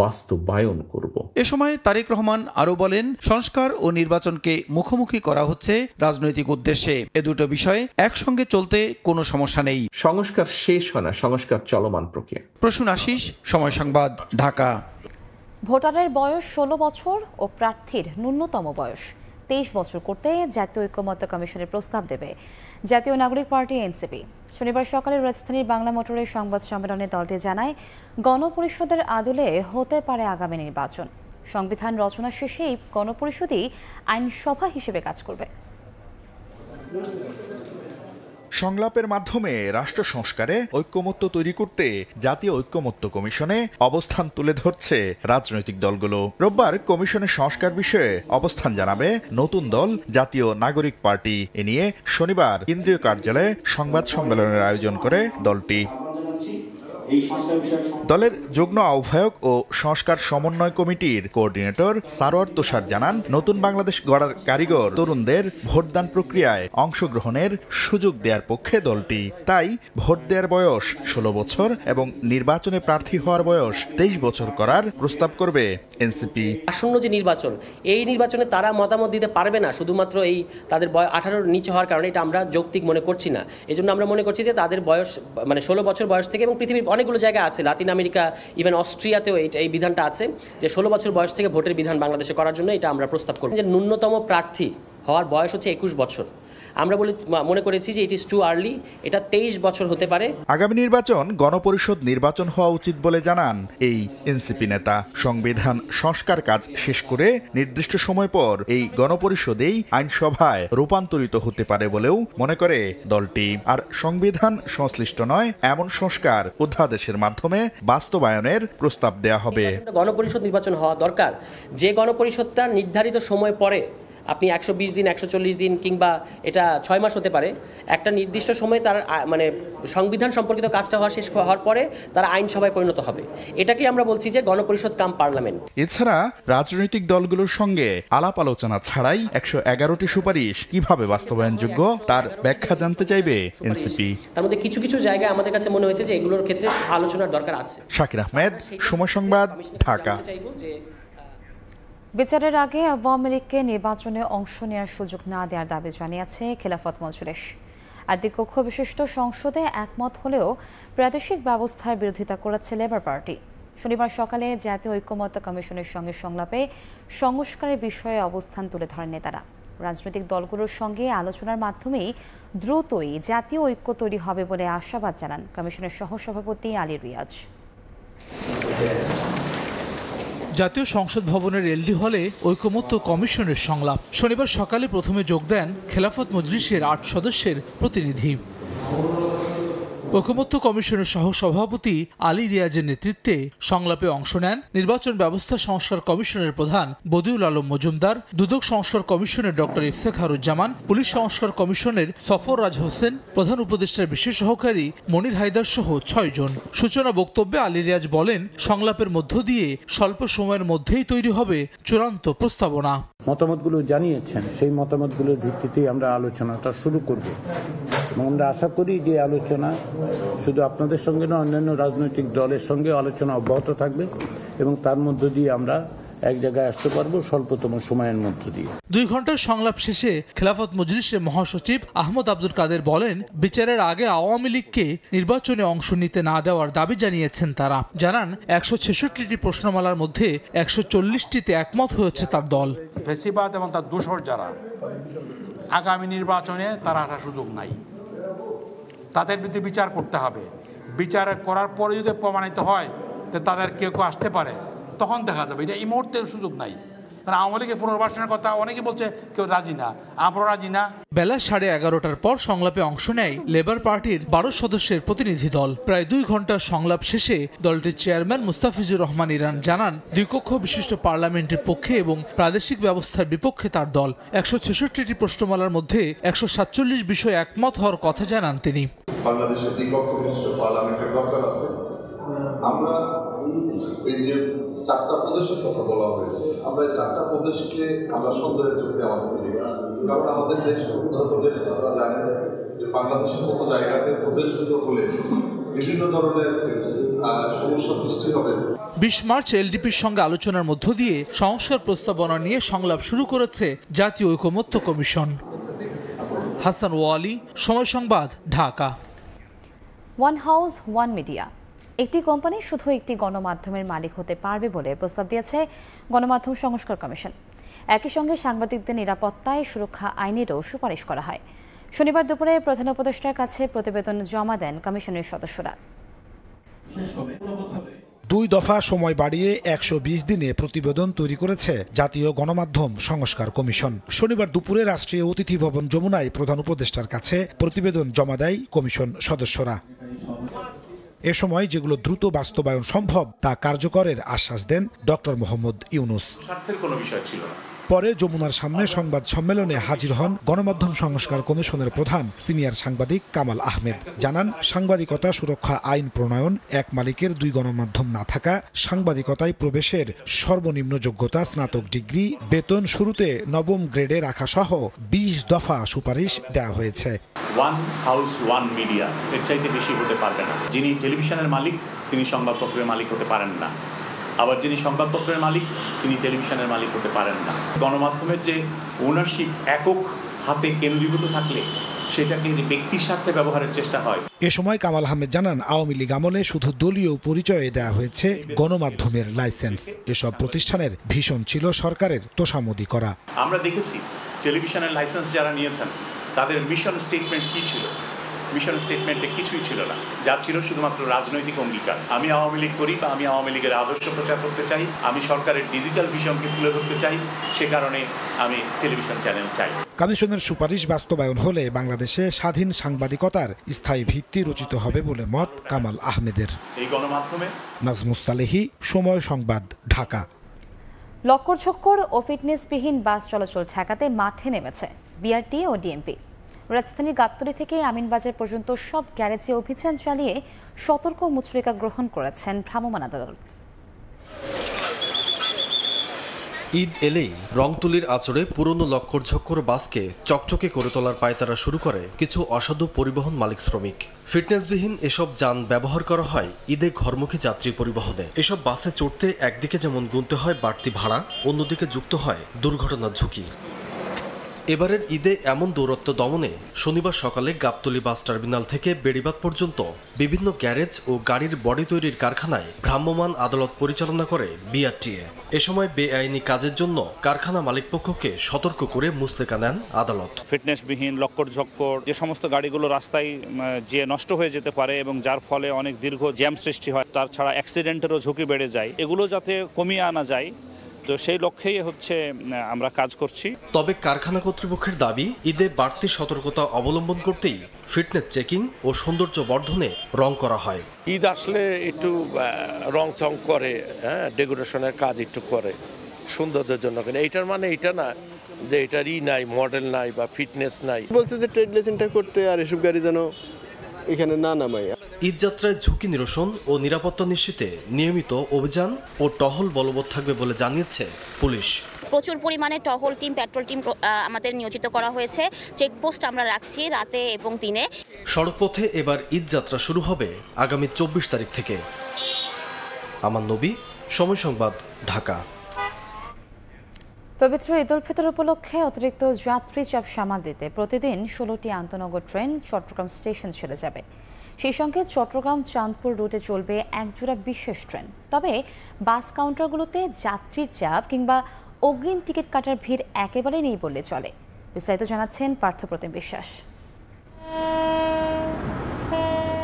বাস্তবায়ন করব। এ সময় তারেক রহমান আরো বলেন, সংস্কার ও নির্বাচনকে মুখোমুখি করা হচ্ছে রাজনৈতিক উদ্দেশ্যে। এ দুটো বিষয় একসঙ্গে চলতে কোনো সমস্যা নেই। সংস্কার শেষ হয় না, সংস্কার চলমান প্রক্রিয়া। প্রসূন আশিস, সময় সংবাদ, ঢাকা। ভোটারের বয়স 16 বছর ও প্রার্থীর ন্যূনতম বয়স 23 বছর করতে জাতীয় ঐক্যমত্য কমিশনের প্রস্তাব দেবে জাতীয় নাগরিক পার্টি এনসিপি। শনিবার সকালে রাজধানীর বাংলা মোটরের সংবাদ সম্মেলনে দলটি জানায়, গণপরিষদের আদলে হতে পারে আগামী নির্বাচন। সংবিধান রচনা শেষে এই গণপরিষদই আইনসভা হিসেবে কাজ করবে। সংলাপের মাধ্যমে রাষ্ট্র সংস্কারে ঐক্যমত্য তৈরি করতে জাতীয় ঐক্যমত্য কমিশনে অবস্থান তুলে ধরছে রাজনৈতিক দলগুলো। রোববার কমিশনের সংস্কার বিষয়ে অবস্থান জানাবে নতুন দল জাতীয় নাগরিক পার্টি। এ নিয়ে শনিবার কেন্দ্রীয় কার্যালয়ে সংবাদ সম্মেলনের আয়োজন করে দলটি। দলের যুগ্ম আহ্বায়ক ও সংস্কার সমন্বয় কমিটির কোঅর্ডিনেটর সারোয়ার তুষার জানান, নতুন বাংলাদেশ গড়ার কারিগর তরুণদের ভোটদান প্রক্রিয়ায় অংশগ্রহণের সুযোগ দেওয়ার পক্ষে দলটি। তাই ভোট দেওয়ার বয়স 16 বছর এবং নির্বাচনে প্রার্থী হওয়ার বয়স 23 বছর করার প্রস্তাব করবে এনসিপি। আসন্ন যে নির্বাচন, এই নির্বাচনে তারা মতামত দিতে পারবে না শুধুমাত্র এই তাদের বয়স 18-র নিচে হওয়ার কারণে। এটা আমরা যৌক্তিক মনে করছি না। এই জন্য আমরা মনে করছি যে তাদের বয়স 16 বছর বয়স থেকে, এবং পৃথিবীর অনেকগুলো জায়গা আছে, লাতিন আমেরিকা, ইভেন অস্ট্রিয়াতেও এই বিধানটা আছে যে 16 বছর বয়স থেকে ভোটের বিধান বাংলাদেশে করার জন্য এটা আমরা প্রস্তাব করব। যে ন্যূনতম প্রার্থী হওয়ার বয়স হচ্ছে 21 বছর। আমরা মনে করেছি যে ইট ইজ টু আর্লি, এটা 23 বছর হতে পারে। আগামী নির্বাচন গণপরিষদ নির্বাচন হওয়া উচিত বলে জানান এই এনসিপি নেতা। সংবিধান সংস্কার কাজ শেষ করে নির্দিষ্ট সময় পর এই গণপরিষদেই আইনসভায় রূপান্তরিত হতে পারে বলেও মনে করে দলটি। আর সংবিধান সংশ্লিষ্ট নয় এমন সংস্কার অধ্যাদেশের মাধ্যমে বাস্তবায়নের প্রস্তাব দেয়া হবে। গণপরিষদ নির্বাচন হওয়া দরকার, যে গণপরিষদটা নির্ধারিত সময় পরে, আপনি 120 দিন 140 দিন কিংবা এটা 6 মাস হতে পারে, একটা নির্দিষ্ট সময়ে তার মানে সংবিধান সম্পর্কিত কাজটা হওয়া শেষ হওয়ার পরে তারা আইনসভায় পরিণত হবে। এটাকে আমরা বলছি যে গণপরিষদ কাম পার্লামেন্ট। এছাড়া রাজনৈতিক দলগুলোর সঙ্গে আলাপ আলোচনা ছাড়াই 111টি সুপারিশ কিভাবে বাস্তবায়নযোগ্য তার ব্যাখ্যা জানতে চাইবে এনসিপি। তার মধ্যে কিছু কিছু জায়গায় আমাদের কাছে মনে হয়েছে যে এগুলোর ক্ষেত্রে আলোচনার দরকার আছে। শাকির আহমেদ, সময় সংবাদ, ঢাকা। বিচারের আগে আওয়ামী লীগকে নির্বাচনে অংশ নেওয়ার সুযোগ না দেওয়ার দাবি জানিয়েছে খেলাফত মজলিস। আদিকক্ষ বিশিষ্ট সংসদে একমত হলেও প্রাদেশিক ব্যবস্থার বিরোধিতা করেছে লেবার পার্টি। শনিবার সকালে জাতীয় ঐক্যমত্য কমিশনের সঙ্গে সংলাপে সংস্কারের বিষয়ে অবস্থান তুলে ধরেন নেতারা। রাজনৈতিক দলগুলোর সঙ্গে আলোচনার মাধ্যমেই দ্রুতই জাতীয় ঐক্য তৈরি হবে বলে আশাবাদ জানান কমিশনের সহসভাপতি আলী রিয়াজ। জাতীয় সংসদ ভবনের এলডি হলে ঐকমত্য কমিশনের সংলাপ। শনিবার সকালে প্রথমে যোগ দেন খেলাফত মজলিসের 8 সদস্যের প্রতিনিধি। ঐকমত্য কমিশনের সহসভাপতি আলী রিয়াজের নেতৃত্বে সংলাপে অংশ নেন নির্বাচন ব্যবস্থা সংস্কার কমিশনের প্রধান বদিউল আলম মজুমদার, দুদক সংস্কার কমিশনের ডক্টর ইফতেখারুজ্জামান, পুলিশ সংস্কার কমিশনের সফর রাজ হোসেন, প্রধান উপদেষ্টার বিশেষ সহকারী মনির হায়দার সহ 6 জন। সূচনা বক্তব্যে আলী রিয়াজ বলেন, সংলাপের মধ্য দিয়ে স্বল্প সময়ের মধ্যেই তৈরি হবে চূড়ান্ত প্রস্তাবনা। মতামতগুলো জানিয়েছেন, সেই মতামতগুলোর ভিত্তিতেই আমরা আলোচনাটা শুরু করব এবং আমরা আশা করি যে আলোচনা শুধু আপনাদের সঙ্গে না, অন্যান্য রাজনৈতিক দলের সঙ্গে আলোচনা অব্যাহত থাকবে এবং তার মধ্য দিয়ে আমরা এক জায়গায় আসতে পারবো স্বল্পতম সময়ের মধ্য দিয়ে। 2 ঘন্টার সংলাপ শেষে খেলাফত মজলিসের মহাসচিব আহমদ আব্দুল কাদের বলেন, বিচারের আগে আওয়ামী লীগকে নির্বাচনে অংশ নিতে না দেওয়ার দাবি জানিয়েছেন তারা। জানান 166টি প্রশ্নমালার মধ্যে 140টিতে একমত হয়েছে তার দল। ফ্যাসিবাদ এবং তার দোসর যারা, আগামী নির্বাচনে তারা আসার সুযোগ নাই, তাদের বিরুদ্ধে বিচার করতে হবে। বিচার করার পরে যদি প্রমাণিত হয় যে তাদের কেউ কেউ আসতে পারে, তখন দেখা যাবে। এটা এই মুহূর্তে সুযোগ নাই, কারণ আওয়ামী লীগের পুনর্বাসনের কথা অনেকে বলছে কেউ রাজি না, আমরা রাজি না। বেলা 11:30টার পর সংলাপে অংশ নেয় লেবার পার্টির 12 সদস্যের প্রতিনিধি দল। প্রায় 2 ঘন্টার সংলাপ শেষে দলটির চেয়ারম্যান মুস্তাফিজুর রহমান ইরান জানান, 2 কক্ষ বিশিষ্ট পার্লামেন্টের পক্ষে এবং প্রাদেশিক ব্যবস্থার বিপক্ষে তার দল। 166টি প্রশ্নমালার মধ্যে 147 বিষয়ে একমত হওয়ার কথা জানান তিনি। বাংলাদেশের 2 কক্ষ বিশিষ্ট পার্লামেন্টের দরকার আছে। আমরা এই যে 4টা প্রদেশের কথা বলা হয়েছে, আমরা এই 4টা প্রদেশকে আমরা সন্দেহের চোখে আমাদের দিকে, কারণ আমাদের দেশ উত্তরপ্রদেশ, আপনারা জানেন যে বাংলাদেশের মতো জায়গাতে প্রদেশগুলো হলে বিভিন্ন ধরনের সমস্যা সৃষ্টি হবে। 20 মার্চ এলডিপির সঙ্গে আলোচনার মধ্য দিয়ে সংস্কার প্রস্তাবনা নিয়ে সংলাপ শুরু করেছে জাতীয় ঐকমত্য কমিশন। হাসান ওয়ালি, সময় সংবাদ, Dhaka. One house one media, একটি কোম্পানি শুধু একটি গণমাধ্যমের মালিক হতে পারবে বলে প্রস্তাব দিয়েছে গণমাধ্যম সংস্কার কমিশন। একই সঙ্গে সাংবাদিকদের নিরাপত্তায় সুরক্ষা আইনেরও সুপারিশ করা হয়। শনিবার দুপুরে প্রধান উপদেষ্টার কাছে প্রতিবেদন জমা দেন কমিশনের সদস্যরা। 2 দফা সময় বাড়িয়ে 120 দিনে প্রতিবেদন তৈরি করেছে জাতীয় গণমাধ্যম সংস্কার কমিশন। শনিবার দুপুরে রাষ্ট্রীয় অতিথি ভবন যমুনায় প্রধান উপদেষ্টার কাছে প্রতিবেদন জমা দেয় কমিশন সদস্যরা। এ সময় যেগুলো দ্রুত বাস্তবায়ন সম্ভব তা কার্যকরের আশ্বাস দেন ডক্টর মোহাম্মদ ইউনুস। স্বার্থের কোনো বিষয় ছিল না। পরে যমুনার সামনে সংবাদ সম্মেলনে হাজির হন গণমাধ্যম সংস্কার কমিশনের প্রধান সিনিয়র সাংবাদিক কামাল আহমেদ। জানান, সাংবাদিকতা সুরক্ষা আইন প্রণয়ন, এক মালিকের 2 গণমাধ্যম না থাকা, সাংবাদিকতায় প্রবেশের সর্বনিম্ন যোগ্যতা স্নাতক ডিগ্রি, বেতন শুরুতে 9ম গ্রেডে রাখা সহ 20 দফা সুপারিশ দেওয়া হয়েছে। ওয়ান হাউস ওয়ান মিডিয়া, এর চাইতে বেশি হতে পারবে না। যিনি টেলিভিশনের মালিক তিনি সংবাদপত্রের মালিক হতে পারেন না, আবার যিনি সংবাদপত্রের মালিক তিনি টেলিভিশনের মালিক হতে পারেন না। গণমাধ্যমের যে ওনারশিপ একক হাতে কেন্দ্রীভূত থাকলে সেটাকে ব্যক্তির স্বার্থে ব্যবহারের চেষ্টা হয়। এ সময় কামাল আহমেদ জানান, আওয়ামী লীগ আমলে শুধু দলীয় পরিচয়ে দেওয়া হয়েছে গণমাধ্যমের লাইসেন্স। এসব প্রতিষ্ঠানের ভীষণ ছিল সরকারের তোষামোদি করা। আমরা দেখেছি টেলিভিশনের লাইসেন্স যারা নিয়েছেন তাদের মিশন স্টেটমেন্ট কি ছিল? মিশন স্টেটমেন্টে কিছুই ছিল না, যা ছিল শুধুমাত্র রাজনৈতিক অঙ্গীকার। আমি আওয়ামী লীগ করি বা আমি আওয়ামী লীগের আদর্শ প্রচার করতে চাই, আমি সরকারের ডিজিটাল ভিশনকে তুলে ধরতে চাই, সে কারণে আমি টেলিভিশন চ্যানেল চাই। কমিশনের সুপারিশ বাস্তবায়ন হলে বাংলাদেশে স্বাধীন সাংবাদিকতার স্থায়ী ভিত্তি রচিত হবে বলে মত কামাল আহমেদের। এই গণমাধ্যমে নাজমুস সালেহী, সময় সংবাদ, ঢাকা। লক্কর-ঝক্কর ও ফিটনেসবিহীন বাস চলাচল ঠেকাতে মাঠে নেমেছে বিআরটিএ ও ডিএমপি। রাজধানীর গাবতলী থেকে আমিনবাজার পর্যন্ত সব গ্যারেজে অভিযান চালিয়ে সতর্ক মুচলেকা গ্রহণ করেছেন ভ্রাম্যমাণ আদালত। ঈদ এলেই রংতুলির আঁচড়ে পুরনো লক্কর-ঝক্কর বাসকে চকচকে করে তোলার পায়তারা শুরু করে কিছু অসাধু পরিবহন মালিক শ্রমিক। ফিটনেসবিহীন এসব যান ব্যবহার করা হয় ঈদে ঘরমুখী যাত্রী পরিবহনে। এসব বাসে চড়তে একদিকে যেমন গুনতে হয় বাড়তি ভাড়া, অন্যদিকে যুক্ত হয় দুর্ঘটনার ঝুঁকি। এবারের ঈদে এমন দৌরত্ব দমনে শনিবার সকালে গাবতলী বাস টার্মিনাল থেকে বেড়িবাঁধ পর্যন্ত বিভিন্ন গ্যারেজ ও গাড়ির বডি তৈরির কারখানায় ভ্রাম্যমাণ আদালত পরিচালনা করে বিআরটিএ। এ সময় বেআইনি কাজের জন্য কারখানা মালিকপক্ষকে সতর্ক করে মুচলেকা নেন আদালত। ফিটনেসবিহীন লক্কর-ঝক্কর যে সমস্ত গাড়িগুলো রাস্তায় যে নষ্ট হয়ে যেতে পারে এবং যার ফলে অনেক দীর্ঘ জ্যাম সৃষ্টি হয়, তার ছাড়া অ্যাক্সিডেন্টেরও ঝুঁকি বেড়ে যায়, এগুলো যাতে কমিয়ে আনা যায়, তো সেই লক্ষ্যেই আমরা কাজ করছি। তবে কারখানা কর্তৃপক্ষের দাবি, ঈদে বাড়তি সতর্কতা অবলম্বন করতেই ফিটনেস চেকিং ও সৌন্দর্য বর্ধনে রং করা হয়। ঈদ আসলে একটু রং চং করে, ডেকোরেশনের কাজ একটু করে সৌন্দর্যের জন্য। এইটার মানে এইটা না যে এটার নাই, মডেল নাই বা ফিটনেস নাই। বলছে যে ট্রেড লাইসেন্সটা করতে আর এসব গাড়ি যেন এখানে না নামাই। ঈদযাত্রায় ঝুঁকি নিরসন ও নিরাপত্তা নিশ্চিতে নিয়মিত অভিযান ও টহল বলবৎ থাকবে বলে জানিয়েছে পুলিশ। প্রচুর পরিমাণে টহল টিম, পেট্রোল টিম আমাদের নিয়োজিত করা হয়েছে। চেকপোস্ট আমরা রাখছি রাতে এবং দিনে। সড়কপথে এবার ঈদযাত্রা শুরু হবে আগামী 24 তারিখ থেকে। আমান নবী, সময় সংবাদ, ঢাকা। পবিত্র ঈদ উল ফিতর উপলক্ষে অতিরিক্ত যাত্রী চাপ সামাল দিতে প্রতিদিন 16টি আন্তনগর ট্রেন চট্টগ্রাম স্টেশন ছেড়ে যাবে। সেই সঙ্গে চট্টগ্রাম চাঁদপুর রুটে চলবে একজোড়া বিশেষ ট্রেন। তবে বাস কাউন্টারগুলোতে যাত্রীর চাপ কিংবা অগ্রিম টিকিট কাটার ভিড় একেবারেই নেই বললে চলে। বিস্তারিত জানাচ্ছেন পার্থপ্রতিম বিশ্বাস।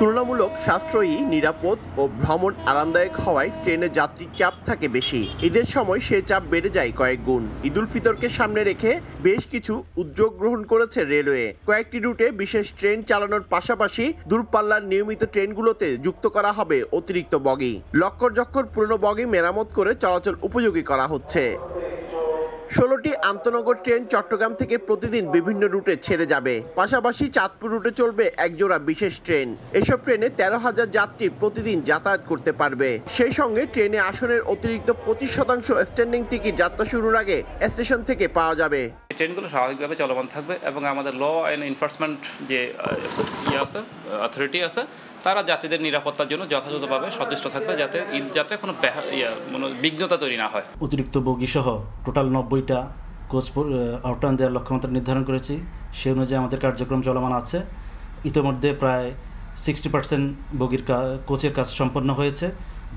তুলনামূলক সাশ্রয়ী, নিরাপদ ও ভ্রমণ আরামদায়ক হওয়ায় ট্রেনে যাত্রীর চাপ থাকে বেশি। ঈদের সময় সে চাপ বেড়ে যায় কয়েক গুণ। ঈদ উল ফিতরকে সামনে রেখে বেশ কিছু উদ্যোগ গ্রহণ করেছে রেলওয়ে। কয়েকটি রুটে বিশেষ ট্রেন চালানোর পাশাপাশি দূরপাল্লার নিয়মিত ট্রেনগুলোতে যুক্ত করা হবে অতিরিক্ত বগি। লক্কর-ঝক্কর পুরনো বগি মেরামত করে চলাচল উপযোগী করা হচ্ছে। 16টি আন্তনগর ট্রেন চট্টগ্রাম থেকে প্রতিদিন বিভিন্ন রুটে ছেড়ে যাবে। পাশাপাশি চাঁদপুর রুটে চলবে একজোড়া বিশেষ ট্রেন। এসব ট্রেনে 13,000 যাত্রী প্রতিদিন যাতায়াত করতে পারবে। সেই সঙ্গে ট্রেনে আসনের অতিরিক্ত 25% স্ট্যান্ডিং টিকিট যাত্রা শুরুর আগে স্টেশন থেকে পাওয়া যাবে। ট্রেনগুলো স্বাভাবিকভাবে চলমান থাকবে এবং আমাদের ল অ্যান্ড এনফোর্সমেন্ট যে অথরিটি আছে তারা যাত্রীদের নিরাপত্তার জন্য যথাযথভাবে সচেষ্ট থাকবে, যাতে ঈদ যাত্রায় কোনো বিঘ্নতা তৈরি না হয়। অতিরিক্ত বগি সহ টোটাল 90টা কোচ আউটরান দেওয়ার লক্ষ্যমাত্রা নির্ধারণ করেছি। সেই অনুযায়ী আমাদের কার্যক্রম চলমান আছে। ইতিমধ্যে প্রায় 60% বগির কোচের কাজ সম্পন্ন হয়েছে।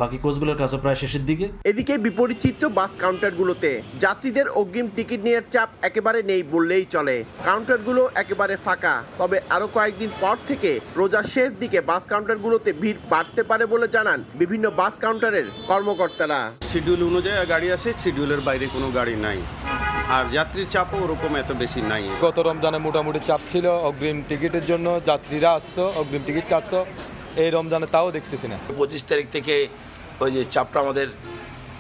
বাকি কোচগুলোর কাজও প্রায় শেষের দিকে। এদিকে বিপরীত চিত্র বাস কাউন্টারগুলোতে যাত্রীদের অগ্রিম টিকিট নেওয়ার চাপ একেবারে নেই বললেই চলে। কাউন্টারগুলো একেবারে ফাঁকা। তবে আরো কয়েকদিন পর থেকে রোজার শেষ দিকে বাস কাউন্টারগুলোতে ভিড় বাড়তে পারে বলে জানান বিভিন্ন বাস কাউন্টারের কর্মকর্তারা। শিডিউল অনুযায়ী গাড়ি আসে, শিডিউলের বাইরে কোনো গাড়ি নাই, আর যাত্রীর চাপও ওরকম এত বেশি নাই। গত রমজানে মোটামুটি চাপ ছিল, অগ্রিম টিকিটের জন্য যাত্রীরা আসতো, অগ্রিম টিকিট কাটতো। এই রমজানে তাও দেখতেছি না। 25 তারিখ থেকে ওই যে চাপটা আমাদের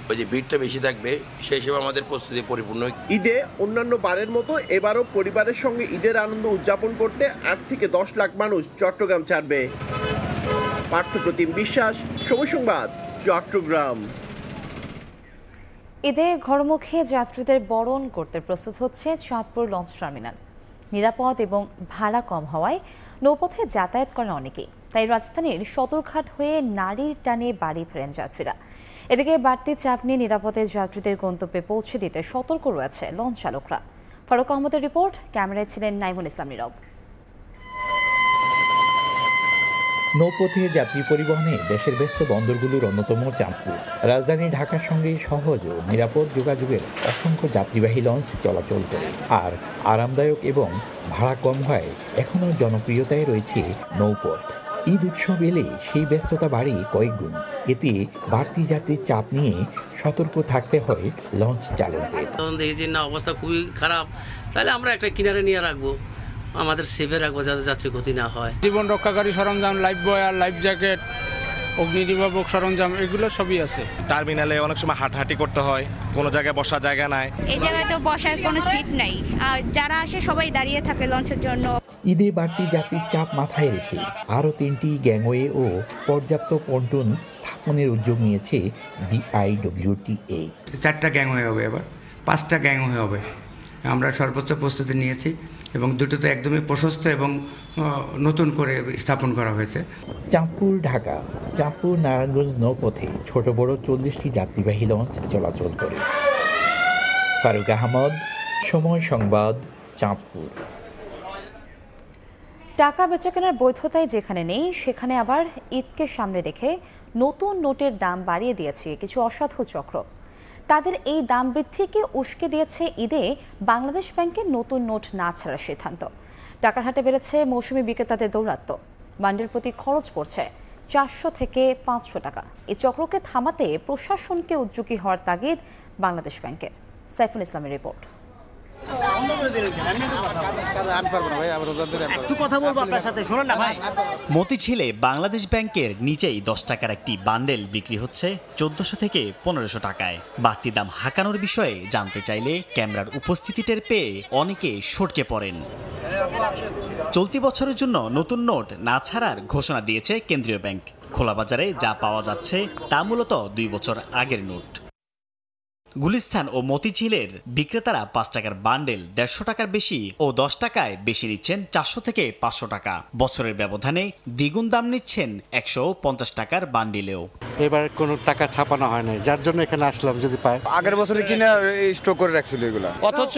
ওই যে ভিড়টা বেশি থাকবে, সেই হিসেবে আমাদের প্রস্তুতি পরিপূর্ণ। ঈদে অন্যান্য বারের মতো এবারও পরিবারের সঙ্গে ঈদের আনন্দ উদযাপন করতে 8 থেকে 10 লাখ মানুষ চট্টগ্রাম ছাড়বে। পার্থপ্রতিম বিশ্বাস, সময় সংবাদ, চট্টগ্রাম। ঈদে ঘরমুখী যাত্রীদের বরণ করতে প্রস্তুত হচ্ছে চাঁদপুর লঞ্চ টার্মিনাল। নিরাপদ এবং ভাড়া কম হওয়ায় নৌপথে যাতায়াত করেন অনেকেই। তাই রাজধানীর সদরঘাট হয়ে নারীর টানে বাড়ি ফেরেন যাত্রীরা। এদিকে বাড়তি চাপ নিয়ে নিরাপদে যাত্রীদের গন্তব্যে পৌঁছে দিতে সতর্ক রয়েছে লঞ্চ চালকরা। ফারুক আহমদের রিপোর্ট, ক্যামেরায় ছিলেন নাইমুল ইসলাম নীরব। নৌপথে যাত্রী পরিবহনে দেশের ব্যস্ত বন্দরগুলোর অন্যতম চাঁদপুর। রাজধানী ঢাকার সঙ্গে সহজ ও নিরাপদ যোগাযোগের অসংখ্য যাত্রীবাহী লঞ্চ চলাচল করে, আর আরামদায়ক এবং ভাড়া কম হয় এখনও জনপ্রিয়তায় রয়েছে নৌপথ। ঈদ উৎসব এলে সেই ব্যস্ততা বাড়ে কয়েক গুণ। এতে বাড়তি যাত্রীর চাপ নিয়ে সতর্ক থাকতে হয় লঞ্চ চালকদের। দেখি যে না অবস্থা খুবই খারাপ, তাহলে আমরা একটা কিনারে নিয়ে রাখবো, আমাদের সেভে রাখবো যাতে যাত্রী ক্ষতি না হয়। জীবন রক্ষাকারী সরঞ্জাম, লাইফ বয় আর লাইফ জ্যাকেট, অগ্নি নির্বাপক সরঞ্জাম, এগুলো সবই আছে। টার্মিনালে অনেক সময় হাঁটাহাঁটি করতে হয়, কোনো জায়গায় বসার জায়গা নাই। এই জায়গায় তো বসার কোনো সিট নাই, আর যারা আসে সবাই দাঁড়িয়ে থাকে লঞ্চের জন্য। ঈদে বাড়তি যাত্রীর চাপ মাথায় রেখে আরও 3টি গ্যাংওয়ে ও পর্যাপ্ত পন্টুন স্থাপনের উদ্যোগ নিয়েছে BIWTA। 4টা গ্যাংওয়ে হবে, এবার 5টা গ্যাংওয়ে হবে। আমরা সর্বোচ্চ প্রস্তুতি নিয়েছি এবং দুটো তো একদমই প্রশস্ত এবং নতুন করে স্থাপন করা হয়েছে। চাঁদপুর ঢাকা, চাঁদপুর নারায়ণগঞ্জ নৌপথে ছোট বড় 40টি যাত্রীবাহী লঞ্চ চলাচল করে। ফারুক আহমদ, সময় সংবাদ, চাঁদপুর। টাকা বেচাকেনার বৈধতায় যেখানে নেই, সেখানে আবার ঈদকে সামনে রেখে নতুন নোটের দাম বাড়িয়ে দিয়েছে কিছু অসাধু চক্র। তাদের এই দাম বৃদ্ধিকে উস্কে দিয়েছে ঈদে বাংলাদেশ ব্যাংকের নতুন নোট না ছাড়ার সিদ্ধান্ত। টাকার হাটে বেড়েছে মৌসুমি বিক্রেতাদের দৌরাত্ম্য। বান্ডেল প্রতি খরচ পড়ছে 400 থেকে 500 টাকা। এই চক্রকে থামাতে প্রশাসনকে উদ্যোগী হওয়ার তাগিদ বাংলাদেশ ব্যাংকের। সাইফুল ইসলামের রিপোর্ট। মতিঝিলে বাংলাদেশ ব্যাংকের নিচেই 10 টাকার একটি বান্ডেল বিক্রি হচ্ছে 1400 থেকে 1500 টাকায়। বাড়তি দাম হাঁকানোর বিষয়ে জানতে চাইলে ক্যামেরার উপস্থিতি টের পেয়ে অনেকে সটকে পড়েন। চলতি বছরের জন্য নতুন নোট না ছাড়ার ঘোষণা দিয়েছে কেন্দ্রীয় ব্যাংক। খোলা বাজারে যা পাওয়া যাচ্ছে তা মূলত 2 বছর আগের নোট। গুলিস্তান ও মতিঝিলের বিক্রেতারা 5 টাকার বান্ডেল 150 টাকার বেশি ও 10 টাকায় বেশি নিচ্ছেন 400 থেকে 500 টাকা। বছরের ব্যবধানে দ্বিগুণ দাম নিচ্ছেন 150 টাকার বান্ডিলেও। এবার কোনো টাকা ছাপানো হয় না, যার জন্য এখানে আসলাম যদি পাই। আগের বছরে কিনা স্টক করে রাখছিল এগুলা, অথচ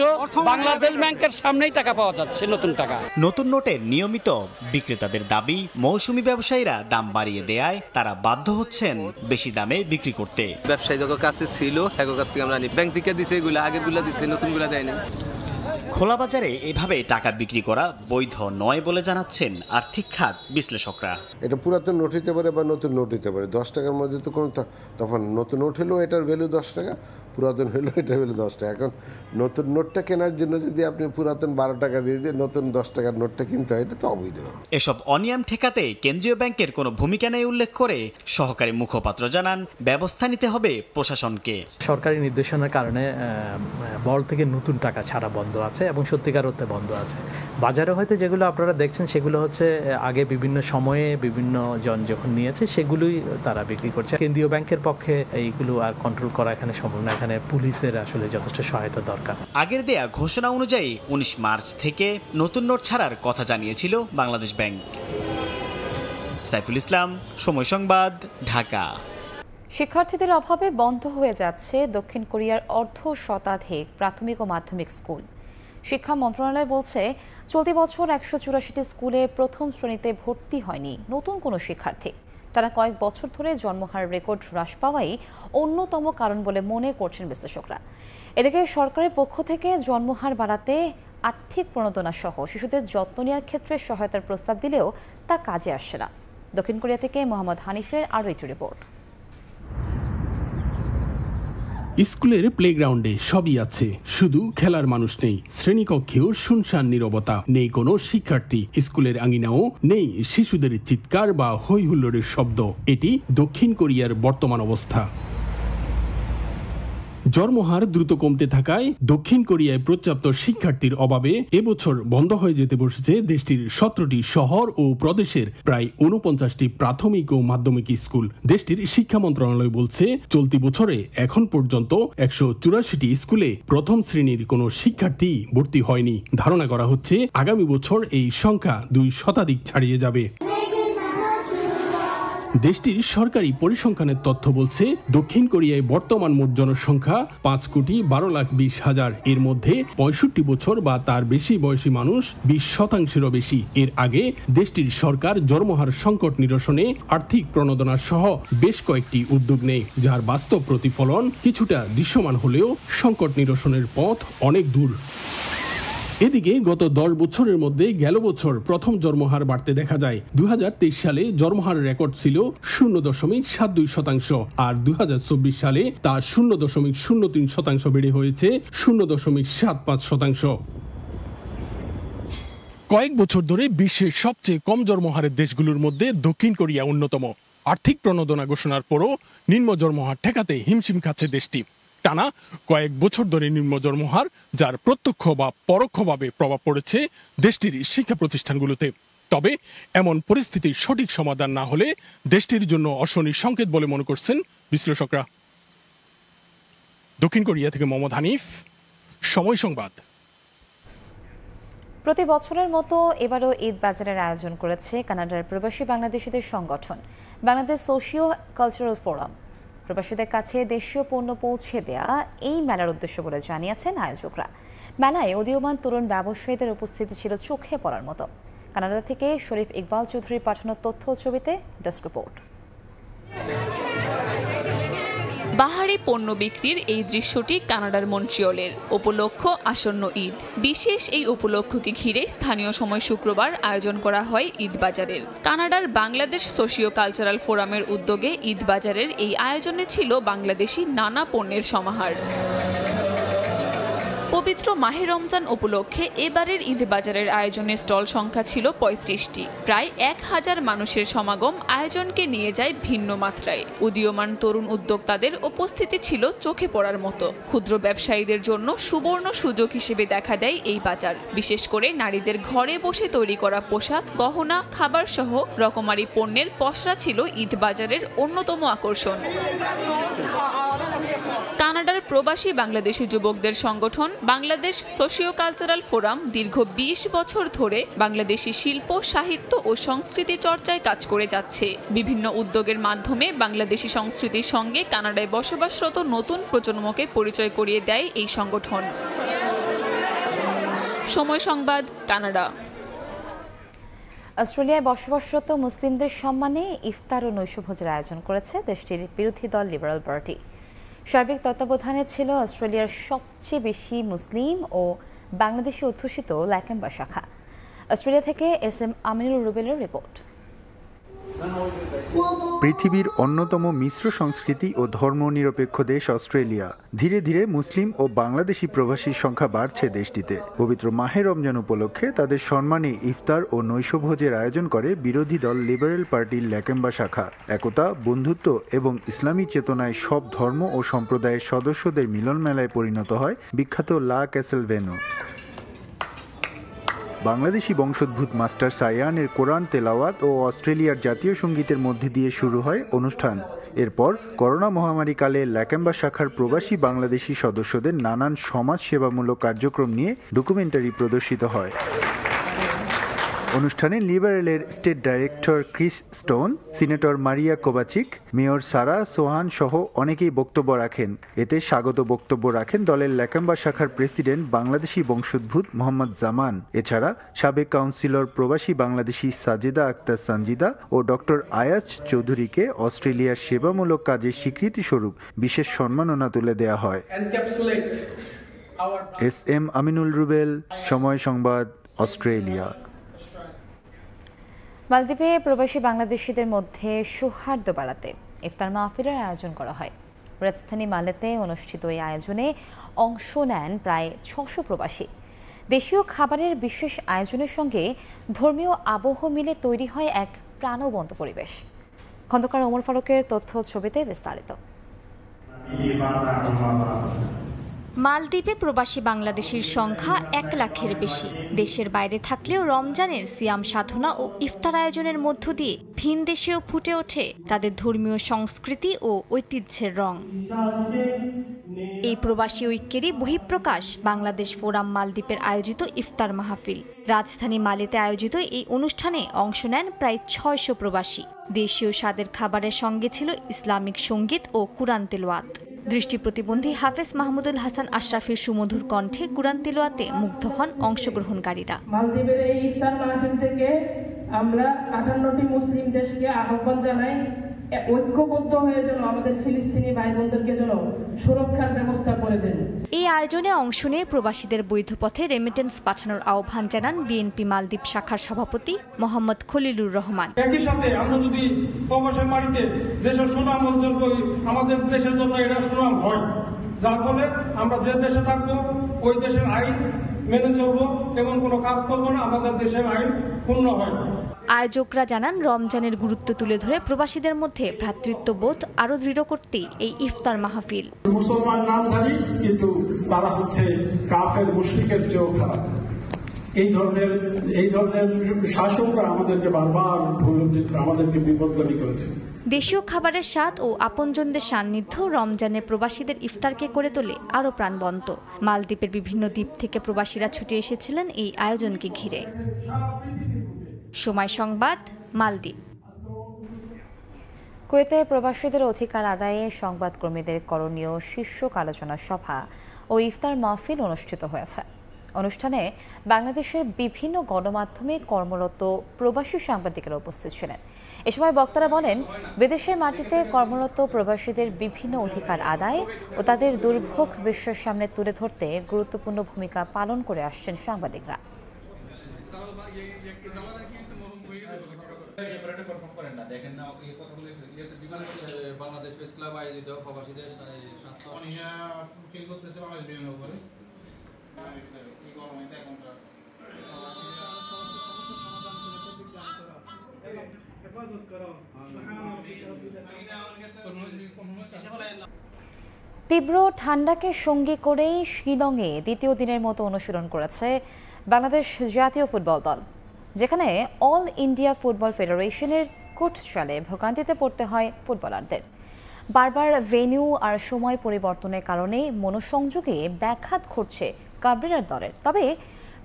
বাংলাদেশ ব্যাংকের সামনেই টাকা পাওয়া যাচ্ছে নতুন টাকা। নতুন নোটের নিয়মিত বিক্রেতাদের দাবি, মৌসুমি ব্যবসায়ীরা দাম বাড়িয়ে দেয়ায় তারা বাধ্য হচ্ছেন বেশি দামে বিক্রি করতে। ব্যবসায়ীদের কাছে ছিল, এগো কাছ থেকে আমরা ব্যাংক থেকে দিছে, এগুলো আগেরগুলো দিচ্ছে, নতুনগুলো দেয় না। খোলা বাজারে এভাবে টাকা বিক্রি করা বৈধ নয় বলে জানাচ্ছেন আর্থিক খাত বিশ্লেষকরা। এটা পুরাতন নোট হতে পারে বা নতুন নোট হতে পারে, 10 টাকার মধ্যে তো কোনো তখন নতুন নোট হলেও এটার ভ্যালু 10 টাকা, পুরাতন হলেও এটার ভ্যালু 10 টাকা। এখন নতুন নোটটা কেনার জন্য যদি আপনি পুরাতন 12 টাকা দিয়ে দিয়ে নতুন 10 টাকার নোটটা কিনতে হয়, এটা তো অবৈধ। এসব অনিয়ম ঠেকাতে কেন্দ্রীয় ব্যাংকের কোনো ভূমিকা নেই উল্লেখ করে সহকারী মুখপাত্র জানান, ব্যবস্থা নিতে হবে প্রশাসনকে। সরকারি নির্দেশনার কারণে বল থেকে নতুন টাকা ছাড়া বন্ধ আছে এবং সত্যিকার অর্থে বন্ধ আছে। বাজারে হয়তো যেগুলো আপনারা দেখছেন সেগুলো হচ্ছে আগে বিভিন্ন সময়ে বিভিন্ন জন যখন নিয়েছে সেগুলোই তারা বিক্রি করছে। কেন্দ্রীয় ব্যাংকের পক্ষে এইগুলো আর কন্ট্রোল করা এখানে সম্ভব না, এখানে পুলিশের আসলে যথেষ্ট সহায়তা দরকার। আগের দেয়া ঘোষণা অনুযায়ী 19 মার্চ থেকে নতুন নোট ছাড়ার কথা জানিয়েছিল বাংলাদেশ ব্যাংক। সাইফুল ইসলাম, সময় সংবাদ, ঢাকা। শিক্ষার্থীদের অভাবে বন্ধ হয়ে যাচ্ছে দক্ষিণ কোরিয়ার অর্ধশতাধিক প্রাথমিক ও মাধ্যমিক স্কুল। শিক্ষা মন্ত্রণালয় বলছে, চলতি বছর 184টি স্কুলে প্রথম শ্রেণীতে ভর্তি হয়নি নতুন কোনো শিক্ষার্থী। টানা কয়েক বছর ধরে জন্মহার রেকর্ড হ্রাস পাওয়াই অন্যতম কারণ বলে মনে করছেন বিশ্লেষকরা। এদিকে সরকারের পক্ষ থেকে জন্মহার বাড়াতে আর্থিক প্রণোদনা সহ শিশুদের যত্ন নেওয়ার ক্ষেত্রে সহায়তার প্রস্তাব দিলেও তা কাজে আসছে না। দক্ষিণ কোরিয়া থেকে মোহাম্মদ হানিফের আরও একটি রিপোর্ট। স্কুলের প্লেগ্রাউন্ডে সবই আছে, শুধু খেলার মানুষ নেই। শ্রেণীকক্ষেও শুনশান নীরবতা, নেই কোনো শিক্ষার্থী। স্কুলের আঙিনাও নেই শিশুদের চিৎকার বা হৈ হুল্লোড়ের শব্দ। এটি দক্ষিণ কোরিয়ার বর্তমান অবস্থা। জন্মহার দ্রুত কমতে থাকায় দক্ষিণ কোরিয়ায় পর্যাপ্ত শিক্ষার্থীর অভাবে এবছর বন্ধ হয়ে যেতে বসেছে দেশটির 17টি শহর ও প্রদেশের প্রায় 49টি প্রাথমিক ও মাধ্যমিক স্কুল। দেশটির শিক্ষা মন্ত্রণালয় বলছে, চলতি বছরে এখন পর্যন্ত 184টি স্কুলে প্রথম শ্রেণীর কোনো শিক্ষার্থী ভর্তি হয়নি। ধারণা করা হচ্ছে আগামী বছর এই সংখ্যা 2 শতাধিক ছাড়িয়ে যাবে। দেশটির সরকারি পরিসংখ্যানের তথ্য বলছে, দক্ষিণ কোরিয়ায় বর্তমান মোট জনসংখ্যা 5,20,20,000। এর মধ্যে 65 বছর বা তার বেশি বয়সী মানুষ 20%-এরও বেশি। এর আগে দেশটির সরকার জন্মহার সংকট নিরসনে আর্থিক প্রণোদনা সহ বেশ কয়েকটি উদ্যোগ নেয়, যার বাস্তব প্রতিফলন কিছুটা দৃশ্যমান হলেও সংকট নিরসনের পথ অনেক দূর। এদিকে গত 10 বছরের মধ্যে গেল বছর প্রথম জন্মহার বাড়তে দেখা যায়। 2023 সালে জন্মহার রেকর্ড ছিল 0.72%, আর 2024 সালে তা 0.03% বেড়ে হয়েছে 0.75%। কয়েক বছর ধরে বিশ্বের সবচেয়ে কম জন্মহারের দেশগুলোর মধ্যে দক্ষিণ কোরিয়া অন্যতম। আর্থিক প্রণোদনা ঘোষণার পরও নিম্ন জন্মহার ঠেকাতে হিমশিম খাচ্ছে দেশটি। টানা কয়েক বছর ধরে নিম্ন জন্মহার, যার প্রত্যক্ষ বা পরোক্ষভাবে প্রভাব পড়েছে দেশটির শিক্ষা প্রতিষ্ঠানগুলোতে। তবে এমন পরিস্থিতির সঠিক সমাধান না হলে দেশটির জন্য অশনির সংকেত বলে মনে করছেন বিশ্লেষকরা। দক্ষিণ কোরিয়া থেকে মোহাম্মদ হানিফ, সময় সংবাদ। প্রতি বছরের মতো এবারও ঈদ বাজারের আয়োজন করেছে কানাডার প্রবাসী বাংলাদেশিদের সংগঠন বাংলাদেশ সোশিও কালচারাল ফোরাম। প্রবাসীদের কাছে দেশীয় পণ্য পৌঁছে দেয়া এই মেলার উদ্দেশ্য বলে জানিয়েছেন আয়োজকরা। মেলায় উদীয়মান তরুণ ব্যবসায়ীদের উপস্থিতি ছিল চোখে পড়ার মতো। কানাডা থেকে শরীফ ইকবাল চৌধুরীর পাঠানো তথ্য ছবিতে ডেস্ক রিপোর্ট। বাহারি পণ্য বিক্রির এই দৃশ্যটি কানাডার মন্ট্রিয়লের। উপলক্ষ আসন্ন ঈদ। বিশেষ এই উপলক্ষকে ঘিরে স্থানীয় সময় শুক্রবার আয়োজন করা হয় ঈদ বাজারের। কানাডার বাংলাদেশ সোশিও কালচারাল ফোরামের উদ্যোগে ঈদ বাজারের এই আয়োজনে ছিল বাংলাদেশি নানা পণ্যের সমাহার। পবিত্র মাহে রমজান উপলক্ষে এবারের ঈদ বাজারের আয়োজনের স্টল সংখ্যা ছিল 35টি। প্রায় 1000 মানুষের সমাগম আয়োজনকে নিয়ে যায় ভিন্ন মাত্রায়। উদীয়মান তরুণ উদ্যোক্তাদের উপস্থিতি ছিল চোখে পড়ার মতো। ক্ষুদ্র ব্যবসায়ীদের জন্য সুবর্ণ সুযোগ হিসেবে দেখা দেয় এই বাজার। বিশেষ করে নারীদের ঘরে বসে তৈরি করা পোশাক, গহনা, খাবার সহ রকমারি পণ্যের পসরা ছিল ঈদ বাজারের অন্যতম আকর্ষণ। কানাডার প্রবাসী বাংলাদেশি যুবকদের সংগঠন বাংলাদেশ সোশিও কালচারাল ফোরাম দীর্ঘ 20 বছর ধরে বাংলাদেশি শিল্প, সাহিত্য ও সংস্কৃতি চর্চায় কাজ করে যাচ্ছে। বিভিন্ন উদ্যোগের মাধ্যমে বাংলাদেশি সংস্কৃতির সঙ্গে কানাডায় বসবাসরত নতুন প্রজন্মকে পরিচয় করিয়ে দেয় এই সংগঠন। সময় সংবাদ, কানাডা। অস্ট্রেলিয়ায় বসবাসরত মুসলিমদের সম্মানে ইফতার ও নৈশভোজের আয়োজন করেছে দেশটির বিরোধী দল লিবারেল পার্টি। সার্বিক তত্ত্বাবধানে ছিল অস্ট্রেলিয়ার সবচেয়ে বেশি মুসলিম ও বাংলাদেশি অধ্যুষিত ল্যাকেম্বা শাখা। অস্ট্রেলিয়া থেকে SM আমিনুল রুবেলের রিপোর্ট। পৃথিবীর অন্যতম মিশ্র সংস্কৃতি ও ধর্মনিরপেক্ষ দেশ অস্ট্রেলিয়া। ধীরে ধীরে মুসলিম ও বাংলাদেশি প্রবাসীর সংখ্যা বাড়ছে দেশটিতে। পবিত্র মাহে রমজান উপলক্ষে তাদের সম্মানে ইফতার ও নৈশভোজের আয়োজন করে বিরোধী দল লিবারেল পার্টির ল্যাকেম্বা শাখা। একতা, বন্ধুত্ব এবং ইসলামী চেতনায় সব ধর্ম ও সম্প্রদায়ের সদস্যদের মিলন মেলায় পরিণত হয় বিখ্যাত লা ক্যাসেল ভেন্যু। বাংলাদেশি বংশোদ্ভূত মাস্টার সায়ানের কোরআন তেলাওয়াত ও অস্ট্রেলিয়ার জাতীয় সঙ্গীতের মধ্যে দিয়ে শুরু হয় অনুষ্ঠান। এরপর করোনা মহামারীকালে ল্যাকেম্বা শাখার প্রবাসী বাংলাদেশি সদস্যদের নানান সমাজ সেবামূলক কার্যক্রম নিয়ে ডকুমেন্টারি প্রদর্শিত হয়। অনুষ্ঠানে লিবারেলের state director Chris Stone, senator Maria Kovacic, mayor Sarah Sohan সহ অনেকেই বক্তব্য রাখেন। এতে স্বাগত বক্তব্য রাখেন দলের ল্যাকাম্বা শাখার প্রেসিডেন্ট বাংলাদেশি বংশোদ্ভূত মোহাম্মদ জামান। এছাড়া সাবেক কাউন্সিলর প্রবাসী বাংলাদেশি সাজেদা আক্তার সঞ্জিদা ও ডক্টর আয়াজ চৌধুরীকে অস্ট্রেলিয়ার সেবামূলক কাজের স্বীকৃতি স্বরূপ বিশেষ সম্মাননা তুলে দেয়া হয়। SM আমিনুল রুবেল, সময় সংবাদ, অস্ট্রেলিয়া। মালদ্বীপে প্রবাসী বাংলাদেশিদের মধ্যে সৌহার্দ্য বাড়াতে ইফতার মাহফিলের আয়োজন করা হয়। রাজধানী মালেতে অনুষ্ঠিত এই আয়োজনে অংশ নেন প্রায় 600 প্রবাসী। দেশীয় খাবারের বিশেষ আয়োজনের সঙ্গে ধর্মীয় আবহ মিলে তৈরি হয় এক প্রাণবন্ত পরিবেশ। খন্দকার ওমর ফারুকের তথ্য ছবিতে বিস্তারিত। মালদ্বীপে প্রবাসী বাংলাদেশির সংখ্যা 1 লাখের বেশি। দেশের বাইরে থাকলেও রমজানের সিয়াম সাধনা ও ইফতার আয়োজনের মধ্য দিয়ে ভিনদেশেও ফুটে ওঠে তাদের ধর্মীয় সংস্কৃতি ও ঐতিহ্যের রং। এই প্রবাসী ঐক্যেরই বহিঃপ্রকাশ বাংলাদেশ ফোরাম মালদ্বীপের আয়োজিত ইফতার মাহফিল। রাজধানী মালেতে আয়োজিত এই অনুষ্ঠানে অংশ নেন প্রায় 600 প্রবাসী। দেশীয় স্বাদের খাবারের সঙ্গে ছিল ইসলামিক সঙ্গীত ও কুরআন তেলাওয়াত। দৃষ্টি প্রতিবন্ধী হাফেজ মাহমুদুল হাসান আশরাফির সুমধুর কণ্ঠে কুরআন তেলাওয়াতে মুগ্ধ হন অংশগ্রহণকারীরা। মালদ্বীপের এই ইফতার মাহফিল থেকে আমরা 58টি মুসলিম দেশকে আহ্বান জানাই ঐক্যবদ্ধ হয়ে যেন আমাদের ফিলিস্তিনি ভাই বোনদেরকে যেন সুরক্ষার ব্যবস্থা করে দেন। এই আয়োজনে অংশ নিয়ে প্রবাসীদের বৈধ পথে রেমিটেন্স পাঠানোর আহ্বান জানান বিএনপি মালদ্বীপ শাখার সভাপতি মোহাম্মদ খলিলুর রহমান। একই সাথে আমরা যদি প্রবাসের বাড়িতে দেশের সুনাম অর্জন করি, আমাদের দেশের জন্য এটা সুনাম হয়, যার ফলে আমরা যে দেশে থাকবো ওই দেশের আইন মেনে চলবো, এমন কোনো কাজ করবো না আমাদের দেশের আইন ক্ষুণ্ণ হয়। আয়োজকরা জানান রমজানের গুরুত্ব তুলে ধরে প্রবাসীদের মধ্যে ভ্রাতৃত্ববোধ আরো দৃঢ় করতে এই ইফতার মাহফিল। মুসলমান নামধারী কিন্তু তারা হচ্ছে কাফের মুশরিকের চেয়েও খারাপ। এই ধরনের শাসকরা আমাদেরকে বারবার আমাদেরকে বিপদগামী করেছে। দেশীয় খাবারের স্বাদ ও আপনজনদের সান্নিধ্য রমজানে প্রবাসীদের ইফতারকে করে তোলে আরো প্রাণবন্ত। মালদ্বীপের বিভিন্ন দ্বীপ থেকে প্রবাসীরা ছুটে এসেছিলেন এই আয়োজনকে ঘিরে। সময় সংবাদ, মালদ্বীপ। কুয়েতে প্রবাসীদের অধিকার আদায়ে সংবাদকর্মীদের করণীয় শীর্ষক আলোচনা সভা ও ইফতার মাহফিল অনুষ্ঠিত হয়েছে। অনুষ্ঠানে বাংলাদেশের বিভিন্ন গণমাধ্যমে কর্মরত প্রবাসী সাংবাদিকেরা উপস্থিত ছিলেন। এ সময় বক্তারা বলেন, বিদেশের মাটিতে কর্মরত প্রবাসীদের বিভিন্ন অধিকার আদায় ও তাদের দুর্ভোগ বিশ্বের সামনে তুলে ধরতে গুরুত্বপূর্ণ ভূমিকা পালন করে আসছেন সাংবাদিকরা। বাংলাদেশ প্রেস ক্লাব আয়োজিত প্রবাসীদের ফিল করতেছে বাংলাদেশ বিভিন্ন উপরে তীব্র ঠান্ডাকে সঙ্গী করেই শিলংয়ে দ্বিতীয় দিনের মতো অনুশীলন করেছে বাংলাদেশ জাতীয় ফুটবল দল, যেখানে অল ইন্ডিয়া ফুটবল ফেডারেশনের কোচ চালে ভোগান্তিতে পড়তে হয় ফুটবলারদের। বারবার ভেন্যু আর সময় পরিবর্তনের কারণে মনোসংযোগে ব্যাঘাত ঘটছে কাবরেরার দলের। তবে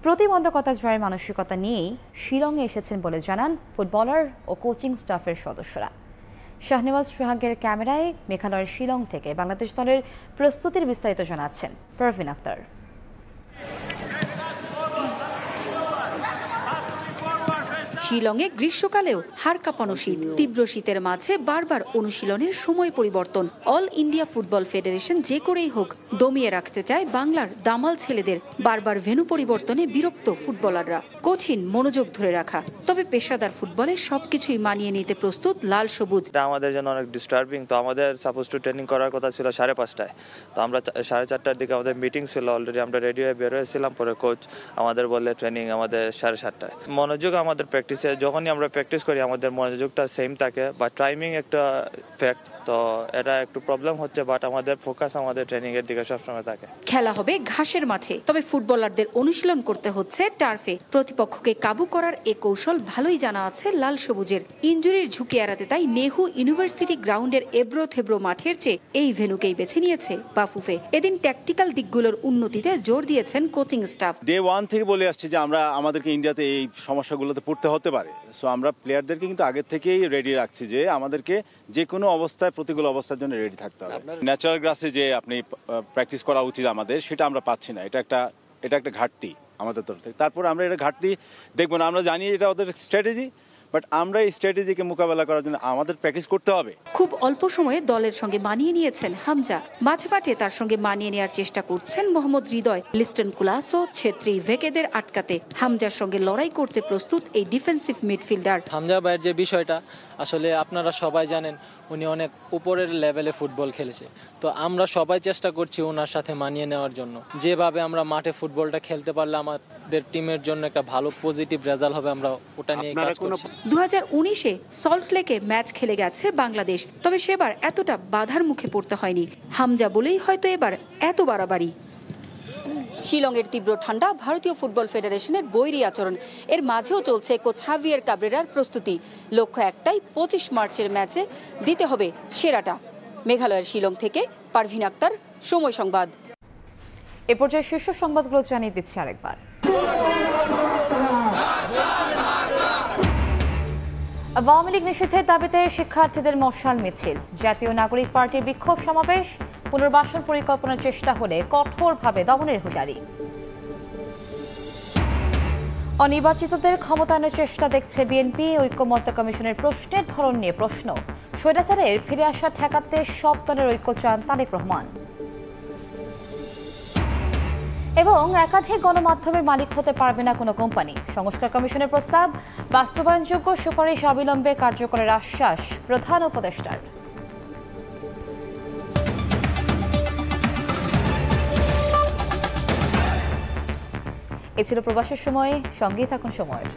প্রতিবন্ধকতা জয়ের মানসিকতা নিয়েই শিলংয়ে এসেছেন বলে জানান ফুটবলার ও কোচিং স্টাফের সদস্যরা। শাহনেওয়াজ সোহাগের ক্যামেরায় মেঘালয়ের শিলং থেকে বাংলাদেশ দলের প্রস্তুতির বিস্তারিত জানাচ্ছেন পারভিন আক্তার। শিলংয়ে গ্রীষ্মকালেও হাড় কাঁপানো শীত, তীব্র শীতের মাঝে বারবার অনুশীলনের সময় পরিবর্তন। অল ইন্ডিয়া ফুটবল ফেডারেশন যে করেই হোক দমিয়ে রাখতে চায় বাংলার দামাল ছেলেদের। বারবার ভেন্যু পরিবর্তনে বিরক্ত ফুটবলাররা, কঠিন মনোযোগ ধরে রাখা। তবে পেশাদার ফুটবলে সবকিছুই মানিয়ে নিতে প্রস্তুত লাল সবুজ। আমাদের জন্য অনেক ডিস্টার্বিং। তো আমাদের সাপোজ টু ট্রেনিং করার কথা ছিল 5:30টায়, তো আমরা 4:30টার দিকে আমাদের মিটিং ছিল, অলরেডি আমরা রেডি হয়ে বের হয়েছিলাম। পরে কোচ আমাদের বললে ট্রেনিং আমাদের 7:30টায়। মনোযোগ আমাদের প্র্যাকটিসে, যখনই আমরা প্র্যাকটিস করি আমাদের মনোযোগটা সেম থাকে, বা টাইমিং একটা ফ্যাক্ট। তো এটা একটু প্রবলেম হচ্ছে, বাট আমাদের ফোকাস আমাদের ট্রেনিংয়ের দিকে সবসময় থাকে। খেলা হবে ঘাসের মাঠে, তবে ফুটবলারদের অনুশীলন করতে হচ্ছে টার্ফে। প্রতিপক্ষকে কাবু করার এ কৌশল ভালোই জানা আছে লাল সবুজের। ইনজুরির ঝুঁকি এড়াতে তাই নেহু ইউনিভার্সিটি গ্রাউন্ডের এবড়ো থেবড়ো মাঠের চেয়ে এই ভেন্যুকেই বেছে নিয়েছে বাফুফে। এদিন ট্যাকটিক্যাল দিকগুলোর উন্নতিতে জোর দিয়েছেন কোচিং স্টাফ। ডে 1 থেকে বলে আসছে যে আমাদেরকে ইন্ডিয়াতে এই সমস্যাগুলোতে পড়তে হতে পারে, সো আমরা প্লেয়ারদেরকে কিন্তু আগের থেকেই রেডি রাখছি যে আমাদেরকে যে কোনো অবস্থায় প্রতিকূল অবস্থার জন্য রেডি থাকতে হবে। ন্যাচারাল গ্রাসে যে আপনি প্র্যাকটিস করা উচিত আমাদের, সেটা আমরা পাচ্ছি না। এটা একটা ঘাটতি আমাদের তরফ থেকে। তারপর আমরা এটা ঘাটতি দেখবো না, আমরা জানি এটা ওদের স্ট্র্যাটেজি, বাট আমরা এই স্ট্র্যাটেজিকে মোকাবেলা করার জন্য আমাদের প্র্যাকটিস করতে হবে। খুব অল্প সময়ে দলের সঙ্গে মানিয়ে নিয়েছেন হামজা। মাঝমাঠে তার সঙ্গে মানিয়ে নেওয়ার চেষ্টা করছেন মোহাম্মদ হৃদয়। লিস্টন কুলাসো, ছেত্রী ভেকেদের আটকাতে হামজার সঙ্গে লড়াই করতে প্রস্তুত এই ডিফেন্সিভ মিডফিল্ডার। হামজা ভাইয়ের যে বিষয়টা, আসলে আপনারা সবাই জানেন উনি অনেক উপরের লেভেলে ফুটবল খেলেছে। তো আমরা সবাই চেষ্টা করছি ওনার সাথে মানিয়ে নেওয়ার জন্য। যেভাবে আমরা মাঠে ফুটবলটা খেলতে পারলে আমাদের টিমের জন্য একটা ভালো পজিটিভ রেজাল্ট হবে, আমরা ওটা নিয়ে কাজ করছি। 2019-এ সল্টলেকে ম্যাচ খেলে গেছে বাংলাদেশ, তবে সেবার এতটা বাধার মুখে পড়তে হয়নি। হামজা বলেই হয়তো এবার এত বাড়াবাড়ি। শিলংয়ের তীব্র ঠান্ডা, ভারতীয় ফুটবল ফেডারেশনের বৈরী আচরণ, এর মাঝেও চলছে কোচ হাভিয়ের কাবরেরার প্রস্তুতি। লক্ষ্য একটাই, 25 মার্চের ম্যাচে দিতে হবে সেরাটা। মেঘালয়ের শিলং থেকে পারভিন আক্তার, সময় সংবাদ। এ পর্যায়ে শীর্ষ সংবাদগুলো জানিয়ে দিচ্ছি আরেকবার। আওয়ামী লীগ নিষিদ্ধের দাবিতে শিক্ষার্থীদের মশাল মিছিল, জাতীয় নাগরিক পার্টির বিক্ষোভ সমাবেশ, পুনর্বাসন পরিকল্পনার চেষ্টা হলে কঠোরভাবে দমনের হুঁশিয়ারি। অনির্বাচিতদের ক্ষমতায়নের চেষ্টা দেখছে বিএনপি, ঐক্যমত্য কমিশনের প্রশ্নের ধরন নিয়ে প্রশ্ন। স্বৈরাচারের ফিরে আসা ঠেকাতে সব দলের ঐক্য চান তারেক রহমান। এবং একাধিক গণমাধ্যমের মালিক হতে পারবে না কোনো কোম্পানি, সংস্কার কমিশনের প্রস্তাব, বাস্তবায়নযোগ্য সুপারিশ অবিলম্বে কার্যকরের আশ্বাস প্রধান উপদেষ্টার। এ ছিল প্রবাসের সময়, সঙ্গেই থাকুন সময়ের।